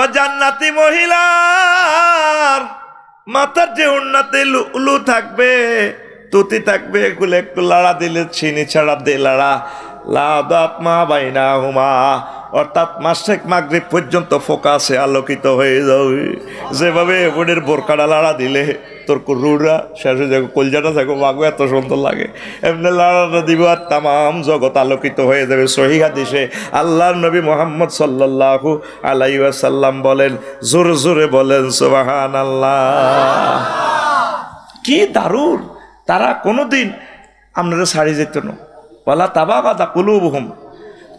ও জান্নাতি মহিলার মাথার যে উন্নতি উলু থাকবে, তুতি থাকবে, এগুলো একটু লাড়া দিলে চিনি ছাড়া দে লাড়া, লাদাতমা বাইনা হুমা, অর্থাৎ মাসেক মাগরিব পর্যন্ত ফোকাসে আলোকিত হয়ে যাবে। যেভাবে বোর্ডের বোরকাটা লাড়া দিলে তোর রুড়া শেষ হয়ে যাবে, কলজাটা থাকো মাগো এত সুন্দর লাগে, এমনি লাড়াটা দিব আর তামাম জগৎ আলোকিত হয়ে যাবে। সহিহ হাদিসে আল্লাহর নবী মুহাম্মদ সাল্লাল্লাহু আলাইহি ওয়াসাল্লাম বলেন, জোরে জোরে বলেন সুবহানাল্লাহ। কি দারুণ! তারা কোনোদিন আপনারা ছাড়ি যেত না, ওয়ালা তাবাগাদা কুলুবুহুম,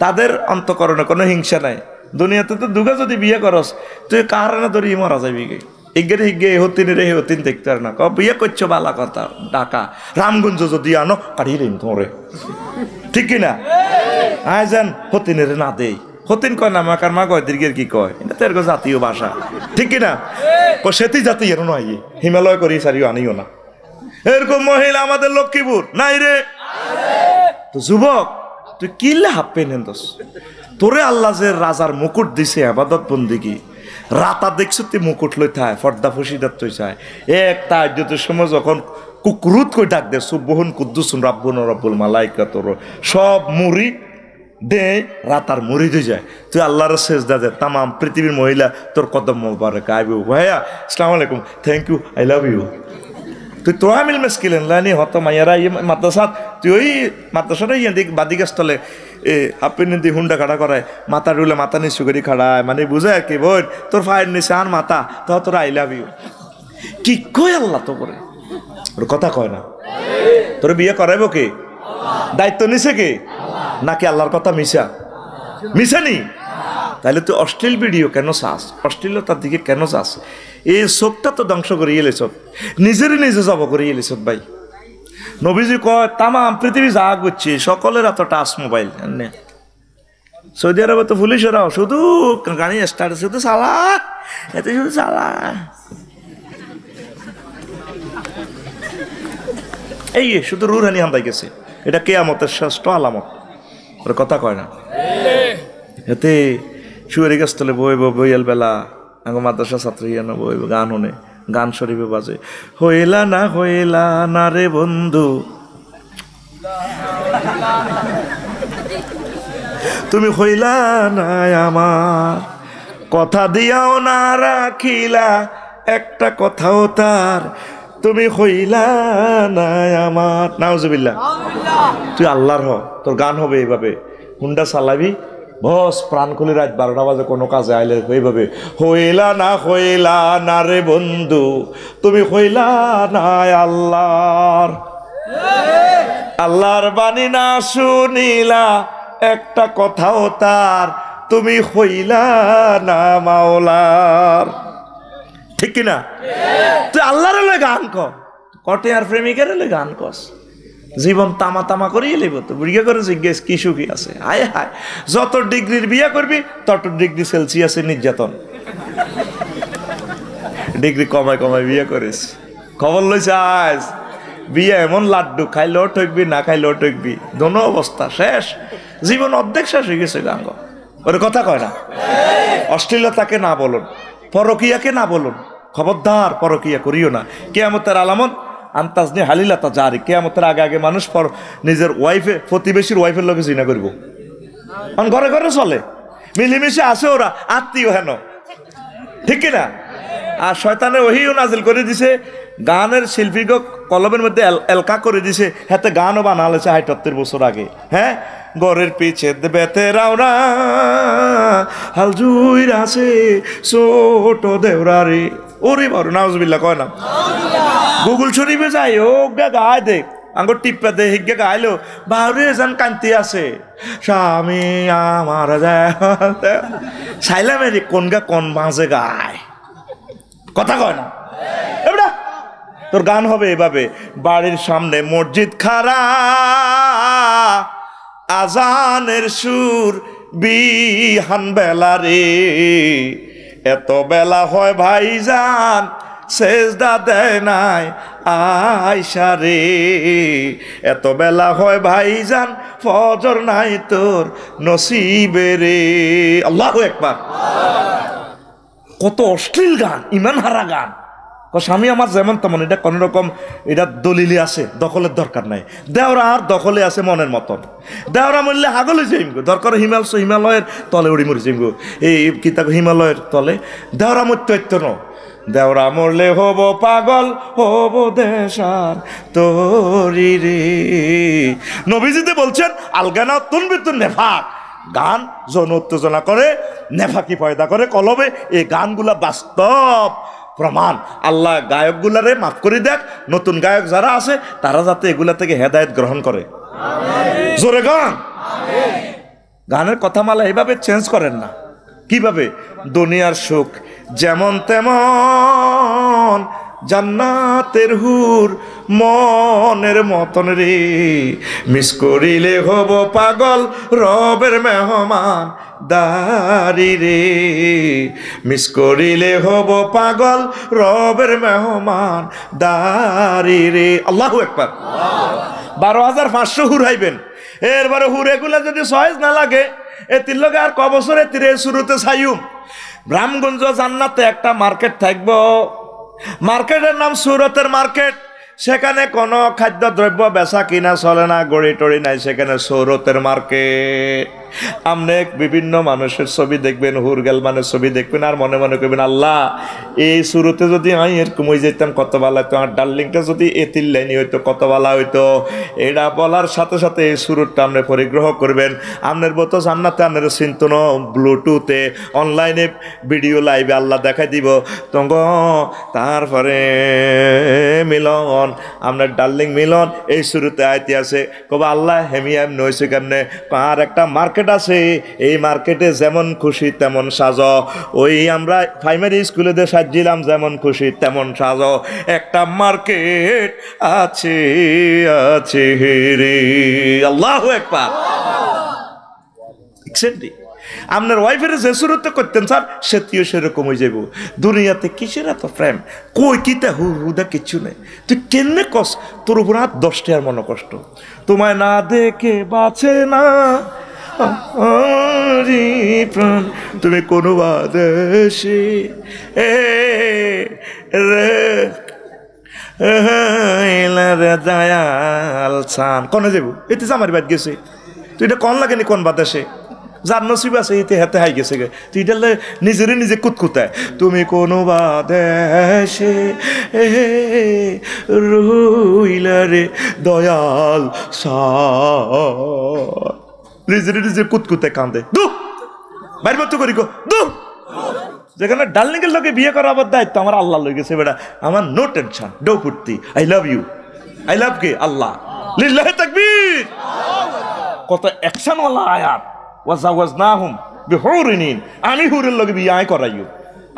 তাদের অন্তঃকরণে কোনো হিংসা নাই। দুনিয়াতে তো দুগা যদি বিয়ে করস তুই কারণে ধরে মরা যাবি গে, ইগের হিগে হতিন রে হতিন দেখতে আর না, ক বিয়ে করছো বালা কথা ডাকা, রামগঞ্জ যদি আনো কাড়িয়ে দিন তোরে, ঠিক কিনা? আয় যান হতিনের না দেই, হতিন কয় না মাকার মা কয় দীর্ঘের কি কয়, এটা তো এরকম জাতীয় ভাষা, ঠিক কিনা? ক সেটি জাতি এর নয়, হিমালয় করি সারিও আনিও না, এরকম মহিলা আমাদের লক্ষ্মীপুর নাই রে। তো যুবক তুই কিল্লে হাফ পেন দোস, তোরে আল্লাহ যে রাজার মুকুট দিছে আবাদত বন্দিগি, রাতা দেখছো তুই মুকুট লই থায় ফর্দা ফসিদার তুই চায় এক তাহাজ্জুদের সময় যখন কুকুরুত কই ডাক দে সুবহুন কুদ্দুসুন রাব্বুন রব্বুল মালাইকা, তোর সব মুড়ি দে রাতার মুড়ি দিয়ে যায়, তুই আল্লাহর সেজদা দে, তামাম পৃথিবীর মহিলা তোর কদম মোবারক আইবু, ভাইয়া আসসালামু আলাইকুম, thank you, I love you. তুই তো আমিল মেসকিলেন লানি হত মাইয়ারা মাদ্রাসাত, তুই ওই মাদ্রাসাটা ইয়ে দিক বাদি গাছতলে হাফিন দি হুন্ডা খাড়া করায়, মাথা রুলে মাথা নিচু করে খাড়ায়, মানে বুঝে আর কি বোন তোর ফায়ের নিচে আর মাথা তো তোর আই লাভ ইউ। কি কয় আল্লাহ তো করে, ওর কথা কয় না। তোর বিয়ে করাইব কে? দায়িত্ব নিছে কে? নাকি আল্লাহর কথা মিশা মিশানি? তাহলে তুই অশ্লীল ভিডিও কেন চাস, অশ্লীলতার দিকে কেন চাস? এই চোখটা তো ধ্বংস করে এলেছ, নিজেরই নিজে জব করে এলেছ ভাই। নবীজি কয় তামাম পৃথিবী যা করছে সকলের এত টাচ মোবাইল। সৌদি আরবে তো পুলিশেরাও শুধু গাড়ি স্টার্ট শুধু চালা, এতে শুধু চালা, এই শুধু রুহানি হান্দাই গেছে। এটা কিয়ামতের শ্রেষ্ঠ আলামত, ওর কথা কয় না। এতে শুয়ারি গাছতলে বইব বইয়াল বেলা আগে মাদ্রাসা ছাত্র ইয়ানো বইব, গান শুনে, গান শরীফে বাজে, হইলা না রে বন্ধু তুমি হইলা না আমার, কথা দিয়াও না রাখিলা একটা কথাও তার, তুমি হইলা না আমার। নাউজুবিল্লাহ। তুই আল্লাহর হ, তোর গান হবে এইভাবে, হুন্ডা চালাবি বস প্রাণ খুলে রাত 12টা বাজে কোনো কাজে আইলে এইভাবে, হইলা না রে বন্ধু তুমি হইলা না আল্লাহর, আল্লাহর বাণী না শুনিলা একটা কথাও তার, তুমি হইলা না মাওলার, ঠিক কিনা? তুই আল্লাহর হলে গান কটে আর প্রেমিকের হলে গান কস, জীবন তামা তামা করিয়ে লিব তো বিয়ে করে জিজ্ঞেস কি সুখী আছে। হায় হায়, যত ডিগ্রির বিয়ে করবি তত ডিগ্রি সেলসিয়াসে নির্যাতন, ডিগ্রি কমায় কমায় বিয়ে করিস। খবর লইছে আজ বিয়ে এমন লাড্ডু, খাইলেও ঠকবি না খাইলেও ঠকবি, দোনো অবস্থা শেষ, জীবন অর্ধেক শেষ হয়ে গেছে। গাঙ্গ ওর কথা কয় না। অশ্লীলতাকে না বলুন, পরকিয়াকে না বলুন, খবরদার পরকিয়া করিও না। কিয়ামতের আলামত আন্তাজনি হালিলাতা জারি, কিয়ামতের আগে আগে মানুষ পর নিজের ওয়াইফে প্রতিবেশীর ওয়াইফের লোকে জিনা করব। কারণ ঘরে ঘরে চলে, মিলিমিশে আসে ওরা, আত্মীয় হেন, ঠিক কিনা? আর শয়তানের ওহিও নাজিল করে দিছে, গানের শিল্পীকে কলমের মধ্যে এলকা করে দিছে, হাতে গানও বানালেছে ৭৮ বছর আগে। হ্যাঁ, গরের পিছে বেতেরাওরা হাল জুইর আছে ছোট দেওরা রে, ওরে বড় নাউজুবিল্লাহ কয় না। গুগল শরীফে যাই ও গায় দেখ, আঙ্গুর টিপ্পা দে হিগে গাইলো বাউরে যান কান্তি আছে স্বামী আমার যায় সাইলামেরি কোন গা কোন মাঝে গায়, কথা কয় না। এবারে তোর গান হবে এভাবে, বাড়ির সামনে মসজিদ খাড়া, আজানের সুর বিহান বেলা রে, এত বেলা হয় ভাইজান সেজদা দেয় নাই আয়সা রে, এত বেলা হয় ভাইজান ফজর নাই তোর নসিবে রে। আল্লাহু আকবার। কত অশ্লীল গান, ইমান হারা গান। স্বামী আমার যেমন তেমন, এটা কোন রকম এটা দলিলে আছে, দখলের দরকার নাই। দেওরা আর দখলে আছে মনের মতন, দেওরা মরলে হাগলে যাইমগো, দরকার হিমালয়ের তলে উড়ি মরি যাইমগো, এই কিতাব হিমালয়ের তলে। দেওরা মত্যৈত্য ন, দেওরা মরলে হব পাগল হব দেশার তোরি রে। নবীজিতে বলছেন আলগানা তুনবিতুন নেফাক, গান যৌন উত্তেজনা করে, নেফাকি পয়দা করে কলবে। এই গানগুলা বাস্তব প্রমাণ। আল্লাহ গায়কগুলারে মাফ করে দেখ, নতুন গায়ক যারা আছে তারা যাতে এগুলা থেকে হেদায়েত গ্রহণ করে। জোরে গান। গানের কথা মালা এইভাবে চেঞ্জ করেন না। কিভাবে? দুনিয়ার সুখ যেমন তেমন, জান্নাতের হুর মনের মতন রে, মিস করিলে হব পাগল রবের মেহমান দারি রে, মিস করিলে হব পাগল রবের মেহমান দারি রে। আল্লাহু আকবার। 12,500 হুর হাইবেন, এরবারে হুর এগুলা যদি সহজ না লাগে, এ তিন লগে আর ক বছরে তীরে শুরুতে ছাইম। রামগঞ্জ জান্নাতে একটা মার্কেট থাকবো, মার্কেটের নাম সুরতের মার্কেট। সেখানে কোনো খাদ্য দ্রব্য বেচা কিনা চলে না, গড়ি টড়ি নাই, সেখানে সৌরতের মার্কেট। আপনি বিভিন্ন মানুষের ছবি দেখবেন, হুরগেল মানে ছবি দেখবেন, আর মনে মনে করবেন আল্লাহ এই সুরতে যদি আমি এরকম হয়ে যেতাম কত ভালো হইতো, আমার ডার্লিংটা যদি এতির লাইনি হইতো কত ভালো হইতো। এটা বলার সাথে সাথে এই সুরটা আপনি পরিগ্রহ করবেন। আপনার মতো জান্নাতে আপনার চিন্তন ব্লুটুথে অনলাইনে ভিডিও লাইভে আল্লাহ দেখাই দিব তঙ্গ। তারপরে মিলন, আপনার ডার্লিং মিলন এই শুরুতে আইতে আছে, কবা আল্লাহ হেমিয়াম নইছে কেমনে, আর একটা মার্কেট আছে, এই মার্কেটে যেমন খুশি তেমন সাজ। ওই আমরা প্রাইমারি স্কুলে দিয়ে সাজিলাম যেমন খুশি তেমন সাজ, একটা মার্কেট আছে আছে রে। আল্লাহু আকবার। এক্সেন্টলি আপনার ওয়াইফের যে শুরুতে করতেন স্যার, সেটিও সেরকম হয়ে যাব। দুনিয়াতে কিসের এত প্রেম, কই কিতা হুদা কিচ্ছু নেই। তুই কেমনে কস, তোর উপর আর 10টা আর মনে কষ্ট। তোমায় না দেখে বাঁচে না প্রাণ, তুমি কোনো বাদেশে দয়াল চান কনে যাব। এতে আমার বাদ গেছে, তুই এটা কন লাগেনি কোন বাদেশে, যার নসিব আছে এতে হাতে হাই গেছে গে, তুই এটা নিজেরে নিজে কুতকুতায়। তুমি কোনো বাদেশে রইলা রে দয়াল চান, নিজেরে নিজে কুতকুতে কান্দে। দু বাইর মতো করি গো দু। যেখানে ডার্লিংয়ের লোকে বিয়ে করা আবার দায়িত্ব আমার আল্লাহ লই গেছে বেটা, আমার নো টেনশন, ডো ফুর্তি। I love you, I love কে আল্লাহ। লিল্লাহি তাকবীর। কত অ্যাকশনওয়ালা আয়াত। ওয়াজাওয়াজনাহুম বিহুরিন, আমি হুরের লগে বিয়ে আই করাইও।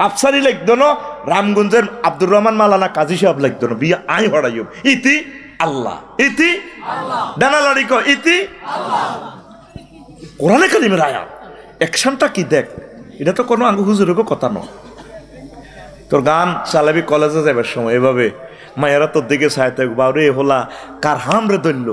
আফসারি লাগতো না, রামগঞ্জের আব্দুর রহমান মালানা কাজী সাহেব লাগতো না, বিয়ে আই হরাইও। ইতি আল্লাহ, ইতি আল্লাহ। ডানা লড়ি কো ইতি আল্লাহ। কোরআনে কারিমের আয়াত, অ্যাকশনটা কি দেখ। এটা তো কোনো আঙ্গু হুজুরেরও কথা নয়। তোর গান চালাবি কলেজে যাবার সময় এভাবে মায়েরা তোর দিকে চাই থাকবো, বাউরে হলা কার হাম রে ধরল,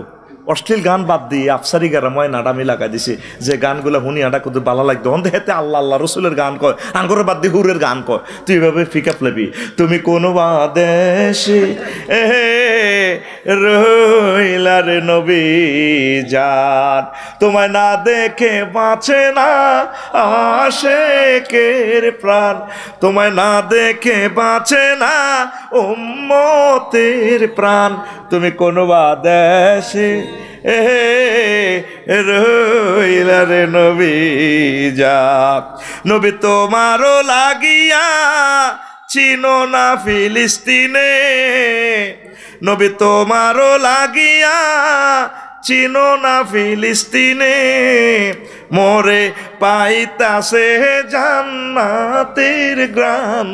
অশ্লীল গান বাদ দিয়ে আফসারি গারাময় নাডামি লাগা দিছে যে গানগুলো শুনি আটা কত ভালো লাগতো অন্ধে হেতে আল্লাহ আল্লাহ রসুলের গান কয় আঙ্গরে বাদ দিয়ে হুরের গান কয় তুই এভাবে পিক আপ লেবি তুমি কোনো বাদেশে রইলার নবী জান তোমায় না দেখে বাঁচে না আশেকের প্রাণ তোমায় না দেখে বাঁচে না উম্মতের প্রাণ তুমি কোনো বাদেশে রইলার নবী জান নবী তোমারও লাগিয়া চিনো না ফিলিস্তিনে নবী তোমারও লাগিয়া চিনো না ফিলিস্তিনে মোরে পাইতাছে জান্নাতের গ্রাম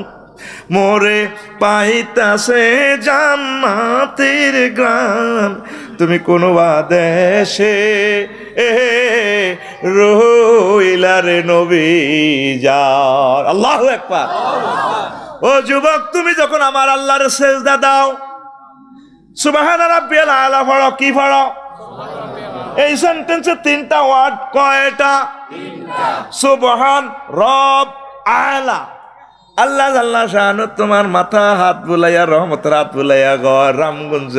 মোরে পাইতাছে জান্নাতের গ্রাম তুমি কোন দেশে রইলারে নবী জান আল্লাহু আকবার ও যুবক তুমি যখন আমার আল্লাহর সেজদা দাও সুবহান রাব্বিয়াল আলা পড়ো কি পড়ো এই সেন্টেন্সে তিনটা ওয়ার্ড কয়টা তিনটা সুবহান রব আলা আল্লাহ আল্লাহ শাহানু তোমার মাথা হাত বুলাইয়া রহমতের হাত বুলাইয়া গড় রামগঞ্জ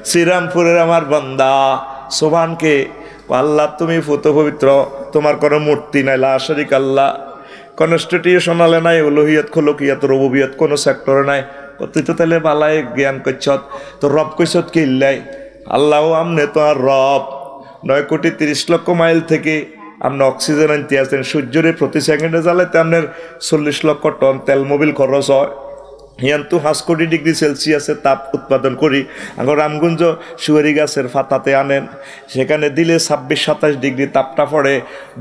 শ্রীরামপুরের আমার বান্দা সুবহানকে আল্লাহ তুমি ফুত পবিত্র তোমার কোনো মূর্তি নাই লা শরীক আল্লাহ কনস্টিটিউশনালে নাই উলুহিয়ত খলুকিয়ত রুবুবিয়ত কোনো সেক্টরে নাই তুই তো তাহলে বালাই জ্ঞান করছত তো রব কইছত কি ইল্লাই আল্লাহ আমনে তো আর রব 9,30,00,000 মাইল থেকে আপনি অক্সিজেন আনতে আসেন সূর্যরে প্রতি সেকেন্ডে জ্বালাইতে আপনার 40 লক্ষ টন তেল মোবিল খরচ হয় হিয়ান্তু 5 কোটি ডিগ্রি সেলসিয়াসে তাপ উৎপাদন করি এখন রামগঞ্জ সুয়ারি গাছের ফাতাতে আনেন সেখানে দিলে 26-27 ডিগ্রি তাপটা পড়ে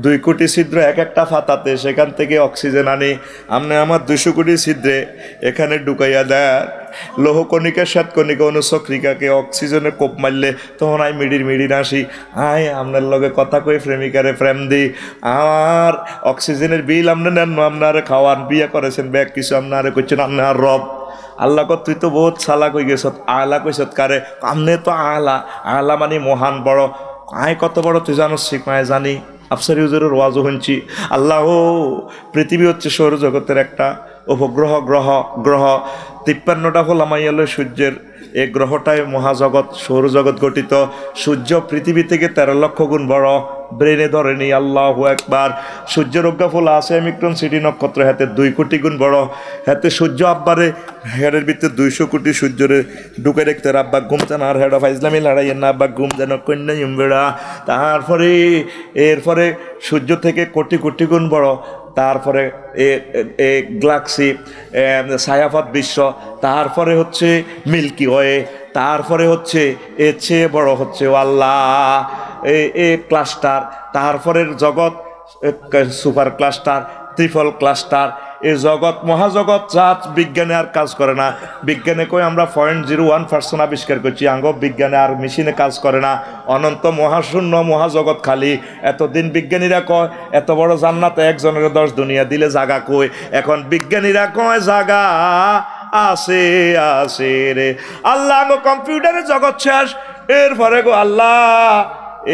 2 কোটি ছিদ্র এক একটা ফাতাতে সেখান থেকে অক্সিজেন আনি আপনি আমার 200 কোটি ছিদ্রে এখানে ঢুকাইয়া দেয় লৌহকণিকা শ্বেতকণিকা অনুচক্রিকাকে অক্সিজেনে কোপ মারলে তখন আই মিডির আসি আয় আপনার লগে কথা কই প্রেমিকারে প্রেম দি আমার অক্সিজেনের বিল আপনি নেন আপনারে খাওয়ান বিয়ে করেছেন ব্যাগ কিছু আপনারে করছেন আপনার রব আল্লাহ কত তুই তো বহুত চালাক হয়ে গেছত আলা কইছত কারে আমনে তো আলা মানে মহান বড় আয় কত বড় তুই জানো শিখায় জানি আফসারি হুজুরের ওয়াজও শুনছি আল্লাহ পৃথিবী হচ্ছে সৌরজগতের একটা উপগ্রহ গ্রহ 53টা হল আমাইয়ালে সূর্যের এই গ্রহটায় মহাজগৎ সৌরজগৎ গঠিত সূর্য পৃথিবী থেকে 13 লক্ষ গুণ বড় ব্রেনে ধরেনি আল্লাহু আকবার সূর্যের অজ্ঞাফল আছে মিক্রন সিটি নক্ষত্র হাতে 2 কোটি গুণ বড় হাতে সূর্য আব্বারে হেডের ভিতরে 200 কোটি সূর্যরে ঢুকে দেখতে আব্বা ঘুমতেন আর হেড অফ ইসলামী লড়াইয়ের না আব্বা ঘুম যেন কন্যা ইমবেড়া তারপরে এরপরে সূর্য থেকে কোটি কোটি গুণ বড় তারপরে এ গ্যালাক্সি ছায়াপথ বিশ্ব তারপরে হচ্ছে মিল্কি ওয়ে তারপরে হচ্ছে এর চেয়ে বড় হচ্ছে আল্লাহ এ ক্লাস্টার তারপরের জগৎ সুপার ক্লাস্টার ট্রিপল ক্লাস্টার এই জগৎ মহাজগৎ জাত বিজ্ঞানে আর কাজ করে না বিজ্ঞানে কই আমরা 0.01% আবিষ্কার করছি আঙ্গ বিজ্ঞানে আর মেশিনে কাজ করে না অনন্ত মহাশূন্য মহাজগৎ খালি এতদিন বিজ্ঞানীরা কয় এত বড় জান্নাতে একজনের 10 দুনিয়া দিলে জাগা কই এখন বিজ্ঞানীরা কয় জাগা আছে রে আল্লাহ গো কম্পিউটারের জগৎ শেষ এরপরে গো আল্লাহ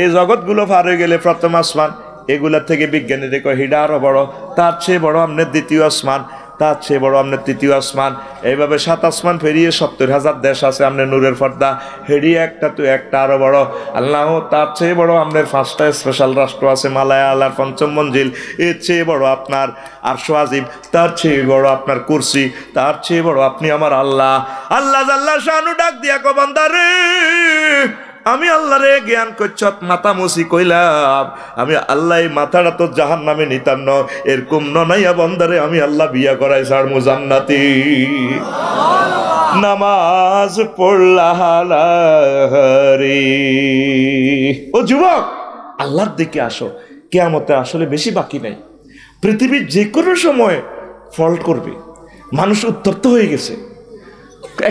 এই জগৎগুলো পার হয়ে গেলে প্রথম আসমান এগুলা থেকে বিজ্ঞানীরা কয় হিডা আরো বড় তার চেয়ে বড় আপনার দ্বিতীয় আসমান তার চেয়ে বড় আপনার তৃতীয় আসমান এইভাবে 7 আসমান পেরিয়ে 70,000 দেশ আছে আপনার নূরের পর্দা হেরিয়ে একটা তো একটা আরো বড় আল্লাহ তার চেয়ে বড় আপনার 5টা স্পেশাল রাষ্ট্র আছে মালায়ালার 5ম মঞ্জিল এর চেয়ে বড় আপনার আরশ আজিম তার চেয়ে বড় আপনার কুরসি তার চেয়ে বড় আপনি আমার আল্লাহ আল্লাহ শানু ডাক দিয়া কো বান্দারে আমি আল্লাহ রে জ্ঞান করছত মাথা মুসি কইলাম আমি আল্লাহ মাথাটা তো জাহান নামে নিতাম ন এরকম ননাইয়া বন্দারে আমি আল্লাহ বিয়া করাই ছাড়মু জান্নাতি নামাজ পড়লাহারি ও যুবক আল্লাহর দিকে আসো কিয়ামতে আসলে বেশি বাকি নাই পৃথিবীর যে কোনো সময় ফল্ট করবে মানুষ উত্তপ্ত হয়ে গেছে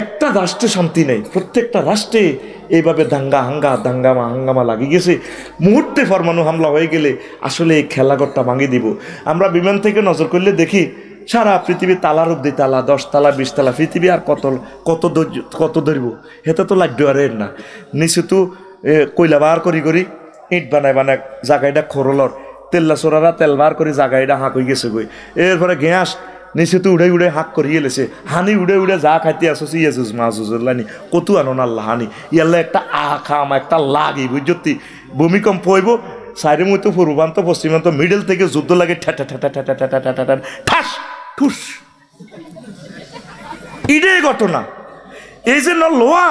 একটা রাষ্ট্রে শান্তি নেই প্রত্যেকটা রাষ্ট্রে এইভাবে হাঙ্গামা লাগিয়ে গেছে মুহূর্তে পরমাণু হামলা হয়ে গেলে আসলে এই খেলাঘরটা ভাঙিয়ে দিব আমরা বিমান থেকে নজর করলে দেখি সারা পৃথিবী তালার অব্দি তালা 10 তালা 20 তালা পৃথিবী আর কত ধরব হেতে তো লাগবে আর এর না নিচে তো কইলা বার করি ইট বানায় জাগাইটা খরলর তেল্লা চোরারা তেল বার করে জাগাইটা হাঁক হয়ে গেছে গই এরপরে গ্যাস নিচে তো উড়ে হাঁক করিয়ে লেছে হানি উড়ে যা খাইতে আসছি ইয়াজুজ মাহুজুর লানি কত আনন আল্লাহ হানি ইয়াল্লা একটা খাম একটা লাগি বুঝতি ভূমিকম্প হইব সাইডে মতো পূর্বান্ত পশ্চিমান্ত মিডল থেকে যুদ্ধ লাগে ঠাস ঠুস ইডের ঘটনা এই যে লোয়া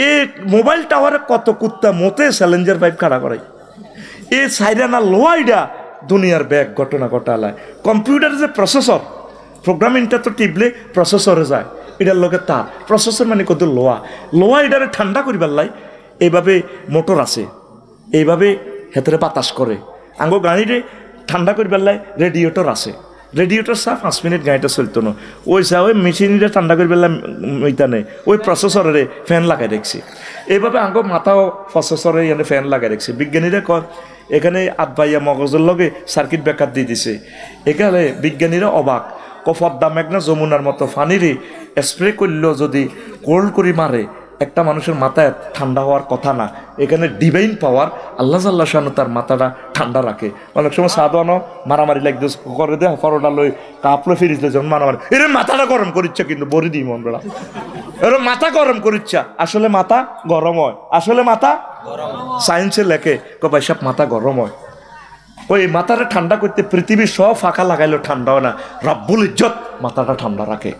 এ মোবাইল টাওয়ারে কত কুত্তা মতে চ্যালেঞ্জার পাইপ খাড়া করাই এ সাইডে না লোয়া ইডা দুনিয়ার ব্যাগ ঘটনা ঘটালায় কম্পিউটারের যে প্রসেসর প্রোগ্রামিংটা তো টিপলে প্রসেসরে যায় এটার লোকের তার প্রসেসর মানে কত লোয়া এটারে ঠান্ডা করিবার লাই এইভাবে মোটর আছে এইভাবে হেতরে বাতাস করে আঙ্গো গাড়িরে ঠান্ডা করিবার লাই রেডিয়েটর আছে রেডিয়েটর সা 5 মিনিট গাড়িটা চলতো না ওই যা ওই মেশিনটা ঠান্ডা করিবার লাই ওইটা নেই ওই প্রসেসরে ফ্যান লাগাই দেখছি এইভাবে আঙ্গো মাথাও প্রসেসরে এখানে ফ্যান লাগাই দেখছি বিজ্ঞানীরা কয় এখানে আদবাইয়া মগজের লগে সার্কিট ব্রেকার দিয়ে দিছে এখানে বিজ্ঞানীরা অবাক পদ্মা মেঘনা যমুনার মতো পানিরে স্প্রে করলেও যদি কোল্ড করে মারে একটা মানুষের মাথায় ঠান্ডা হওয়ার কথা না এখানে ডিভাইন পাওয়ার আল্লাহ জাল্লাহ শানু তার মাথাটা ঠান্ডা রাখে অনেক সময় সাধারণ মারামারি লাগবে করে দে ফরোটা লই কাপড়ে ফিরিস যখন মারামারি এর মাথাটা গরম করিচ্ছা কিন্তু বড়ি দিই মন বেড়া এর মাথা গরম করিচ্ছা আসলে মাথা গরম হয় আসলে মাথা সায়েন্সে লেখে ভাই সব মাথা গরম হয় ওই মাথাটা ঠান্ডা করতে পৃথিবীর সব ফাঁকা লাগাইলেও ঠান্ডা হয় না রব্বুল ইজ্জত মাথাটা ঠান্ডা রাখে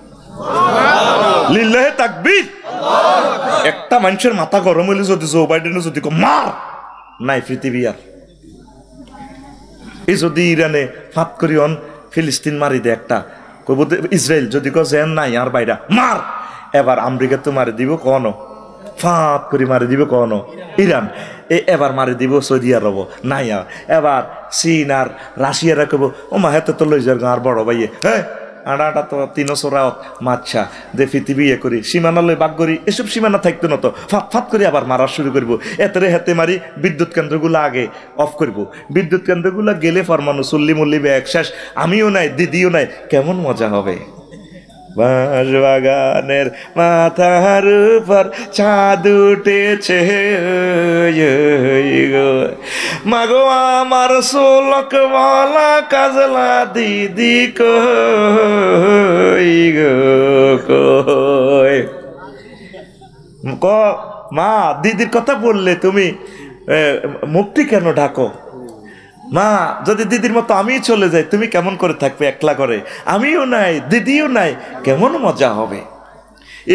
লিল্লাহে তাকবীর একটা মানুষের মাথা গরম হইলে যদি জো বাইডেনে যদি মার নাই পৃথিবী আর এই যদি ইরানে ফাত করি অন ফিলিস্তিন মারি দে একটা কইব ইসরায়েল যদি কো জেন নাই আর বাইরা মার এবার আমেরিকা তো মারি দিব কোন ফাত করে মারি দিব কোন ইরান এবার মারি দিব সৌদি আরব নাই আর এবার চীন আর রাশিয়ারা কব ও মা হেতে তো লই যার গাঁর বড় ভাইয়ে হ্যাঁ আড়াটা তো তিনশোরাও মাচ্ছা দে পৃথিবী করি সীমানা লই বাগ করি এসব সীমানা থাকতো না তো ফাত করে আবার মারা শুরু করবো এতরে হাতে মারি বিদ্যুৎ কেন্দ্রগুলো আগে অফ করব বিদ্যুৎ কেন্দ্রগুলো গেলে ফরমানো চল্লি মল্লি ব্যাগ শেষ আমিও নাই দিদিও নাই কেমন মজা হবে বাঁশ বাগানের মাথার উপর চাঁদ উঠেছে মাগো আমার সোলক বলা কাজলা দিদি কই গো মা দিদির কথা বললে তুমি মুখটি কেন ঢাকো মা যদি দিদির মতো আমি চলে যাই তুমি কেমন করে থাকবে একলা করে আমিও নাই দিদিও নাই কেমন মজা হবে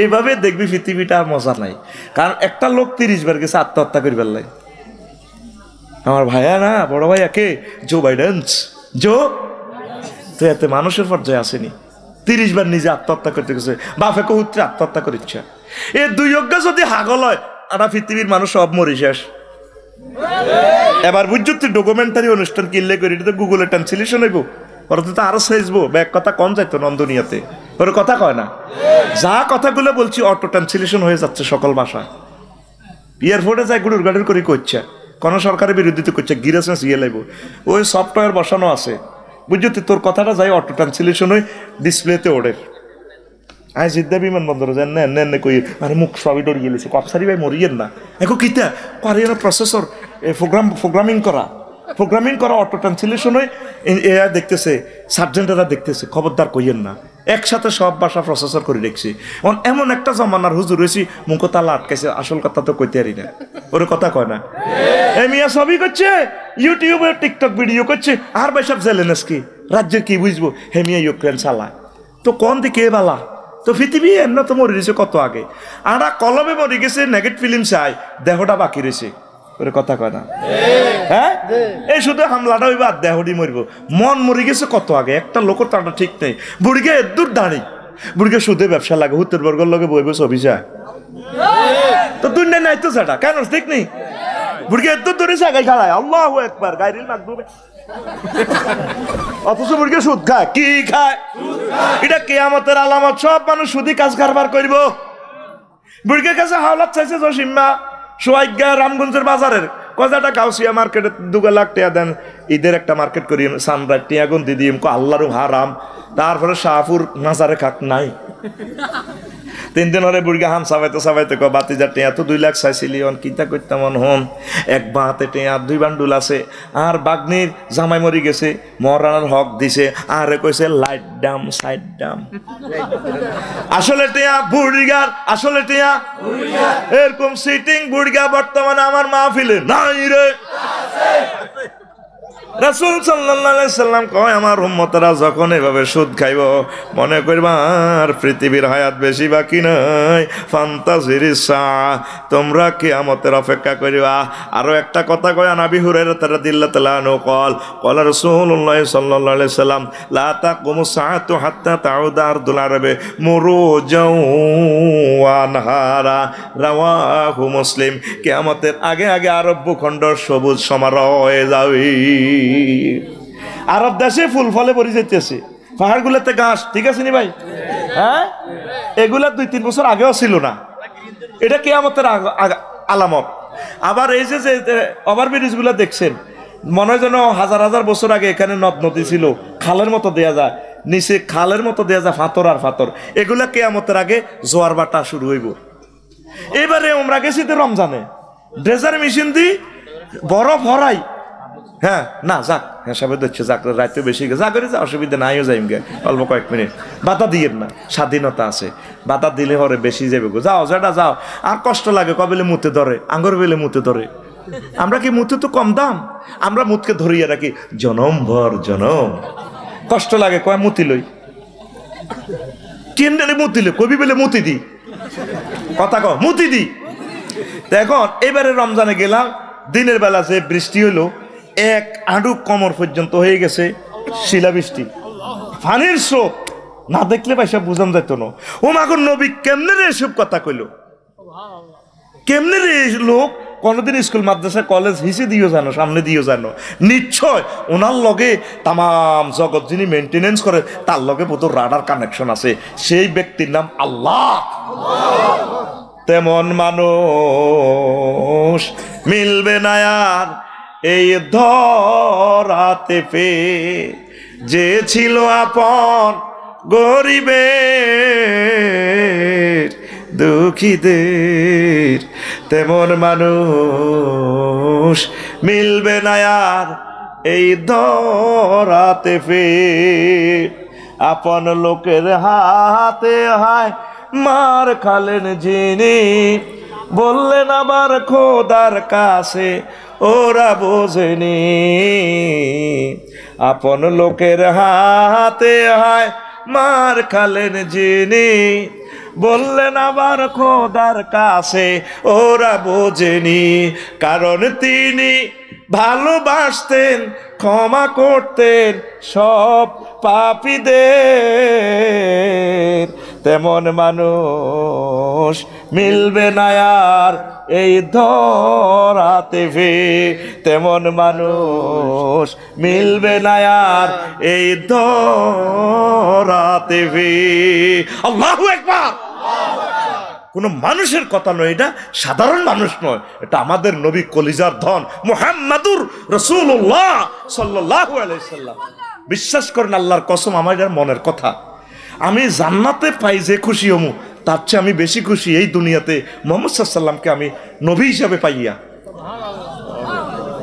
এইভাবে দেখবি পৃথিবীটা আর মজা নাই কারণ একটা লোক 30 বার গেছে আত্মহত্যা করে ফেললাই আমার ভাইয়া না বড় ভাইয়া কে জো বাইডেন জো তো এতে মানুষের পর্যায়ে আসেনি 30 বার নিজে আত্মহত্যা করতে গেছে বাপে কহুত্রে আত্মহত্যা করিচ্ছে এ দুই অজ্ঞা যদি হাগল হয় আর পৃথিবীর মানুষ সব মরি শেষ এবার বুঝছো তুই ডকুমেন্টারি অনুষ্ঠান কিনলে করি এটা তো গুগলে ট্রান্সলেশন হইব ওরা তো আরো সাইজবো ব্যাগ কথা কম যাইতো নন্দনিয়াতে ওর কথা কয় না যা কথাগুলো বলছি অটো ট্রান্সলেশন হয়ে যাচ্ছে সকল ভাষা এয়ারপোর্টে যায় গুড়ুর গাড়ির করে করছে কোনো সরকারের বিরোধিতা করছে গিরেছে ইয়ে লাগবো ওই সফটওয়্যার বসানো আছে বুঝছো তুই তোর কথাটা যাই অটো ট্রান্সলেশন হয়ে ডিসপ্লেতে ওড়ে আই সিদ্ধা বিমানবন্দরে যান না কই আরে মুখ সবই ডরিয়ে গেছে কপসারি ভাই মরিয়েন না এখন কিতা পারে প্রসেসর প্রোগ্রামিং করা অটো ট্রান্সলেশন হয়ে এরা দেখতেছে সার্জেন্টেরা দেখতেছে খবরদার কইয়েন না একসাথে সব ভাষা প্রসেসর করে দেখছি এমন একটা জমানার হুজুর হয়েছি মুখ তালা আটকাইছে আসল কথা তো কইতে পারি না ওর কথা কয় না এ মিয়া সবই করছে ইউটিউবে টিকটক ভিডিও করছে আর ভাই সব জেলেনেস কি রাজ্যের কি বুঝবো হে মিয়া ইউক্রেন চালায় তো কোন দিকে বালা তো পৃথিবী এমন তো মরে রয়েছে কত আগে আরা কলমে মরে গেছে নেগেটিভ ফিল্ম চাই দেহটা বাকি রয়েছে ওর কথা কয় না হ্যাঁ এই শুধু হামলাটা হইবা দেহটি মরিব মন মরে গেছে কত আগে একটা লোকের তাটা ঠিক নেই বুড়িকে দূর দাঁড়ি বুড়িকে সুদে ব্যবসা লাগে হুত্তর বর্গের লগে বইবে ছবি চায় তো দুনিয়া নাই তো সেটা কেন ঠিক নেই বুড়িকে দূর ধরে জায়গায় খাড়ায় আল্লাহ একবার গাড়ির মাধ্যমে অথচ বুড়িকে সুদ খায় কি খায় এটা কিয়ামতের আলামত সব মানুষ সুদি কাজ কারবার করব বুড়িকে কাছে হাওলাত চাইছে জসিম্মা সোয়াইগা রামগঞ্জের বাজারের কজাটা গাউসিয়া মার্কেটে 2 লাখ টাকা দেন ঈদের একটা মার্কেট করি সানরাইট টিয়াগুন দিদি আল্লাহরু হারাম তারপরে শাহপুর নাজারে খাক নাই 3 দিন হরে বুড়িগা হাম সাবাইতে সাবাইতে কয় বাতি যা টেয়া তো 2 লাখ চাইছিলি অন কিতা করতাম হন এক বাতে টেয়া 2 বান্ডুল আছে আর বাগনির জামাই মরি গেছে মরানোর হক দিছে আরে কইছে লাইট ডাম সাইড ডাম আসলে টেয়া বুড়িগার আসলে টেয়া এরকম সিটিং বুড়িগা বর্তমানে আমার মাহফিলে নাই রে রাসূল সাল্লাল্লাহু আলাইহি সাল্লাম কয় আমার উম্মতরা যখন এভাবে সুদ খাইব মনে করবা আর পৃথিবীর হায়াত বেশি বাকি নাই ফান্তাজিরিস সা তোমরা কিয়ামতের অপেক্ষা করিবা আরো একটা কথা কয় নবী হুরায়রা রাদিয়াল্লাহু তাআলা আনহু قال রাসূলুল্লাহ সাল্লাল্লাহু আলাইহি সাল্লাম লা তাকুমু সাআতু হাত্তা তাউদা আরদুল আরবে মুরুজাও ওয়া নাহারা রাওয়াহু মুসলিম কিয়ামতের আগে আগে আরব ভূখণ্ড সবুজ সমারোহ হয়ে যাবে আরব দেশে ফুল ফলে ভরে যেতেছে পাহাড়গুলোতে ঘাস ঠিক আছে নি ভাই হ্যাঁ এগুলা 2-3 বছর আগেও ছিল না এটা কিয়ামতের আলামত আবার এই যে ওভারব্রিজ গুলা দেখছেন মনে হয় যেন হাজার হাজার বছর আগে এখানে নদ নদী ছিল খালের মতো দেয়া যায় নিচে খালের মতো দেয়া যায় ফাতর আর ফাতর এগুলা কিয়ামতের আগে জোয়ার বাটা শুরু হইব এবারে আমরা গেছি তো রমজানে ড্রেজার মেশিন দি বরফ হরাই হ্যাঁ না যাক হ্যাঁ সবাই দেখছে যাক রাতে বেশি যা করে যা অসুবিধা নাইও যাইম গে অল্প কয়েক মিনিট বাধা দিয়েন না স্বাধীনতা আছে বাধা দিলে হরে বেশি যাবে গো যাও যেটা যাও আর কষ্ট লাগে কবেলে মুতে ধরে আঙ্গুর বেলে মুতে ধরে আমরা কি মুতে তো কম দাম আমরা মুতকে ধরিয়ে রাখি জনম ভর জনম কষ্ট লাগে কয় মুতি লই কেন মুতি লই কবি বেলে মুতি দি কথা কও মুতি দি এখন এবারে রমজানে গেলাম দিনের বেলা যে বৃষ্টি হলো এক আডু কমর পর্যন্ত হয়ে গেছে শিলাবৃষ্টি পানির স্রোত না দেখলে পয়সা বুঝান যেত না ও মাগর নবী কেমনে রে এসব কথা কইল কেমনে রে লোক কোনদিন স্কুল মাদ্রাসা কলেজ হিসে দিও জানো সামনে দিও জানো নিশ্চয় ওনার লগে তামাম জগৎ যিনি মেনটেনেন্স করে তার লগে প্রচুর রাডার কানেকশন আছে সেই ব্যক্তির নাম আল্লাহ তেমন মানুষ মিলবে না আর এই ধরাতে পে যে ছিল আপন গরিবের দুঃখীদের তেমন মানুষ মিলবে না আর এই ধরাতে পে আপন লোকের হাতে হায় মার খালেন যিনি বললেন আবার খোদার কাছে ওরা বোঝেনি আপন লোকের হাতে হায় মার খালেন যিনি বললেন আবার খোদার কাছে ওরা বোঝেনি কারণ তিনি ভালোবাসতেন ক্ষমা করতেন সব পাপীদের তেমন মানুষ মিলবে না আর এই ধরাতে ভে তেমন মানুষ মিলবে না আর এই ধরাতে ভে আল্লাহু আকবার কোন মানুষের কথা নয় এটা সাধারণ মানুষ নয় এটা আমাদের নবী কলিজার ধন মুহাম্মাদুর রাসূলুল্লাহ সাল্লাল্লাহু আলাইহি সাল্লাম বিশ্বাস করেন আল্লাহর কসম আমার এর মনের কথা আমি জান্নাতে পাই যে খুশি হমু তার চেয়ে আমি বেশি খুশি এই দুনিয়াতে মুহাম্মদ সাল্লাল্লাহু আলাইহি সাল্লামকে আমি নবী হিসাবে পাইয়া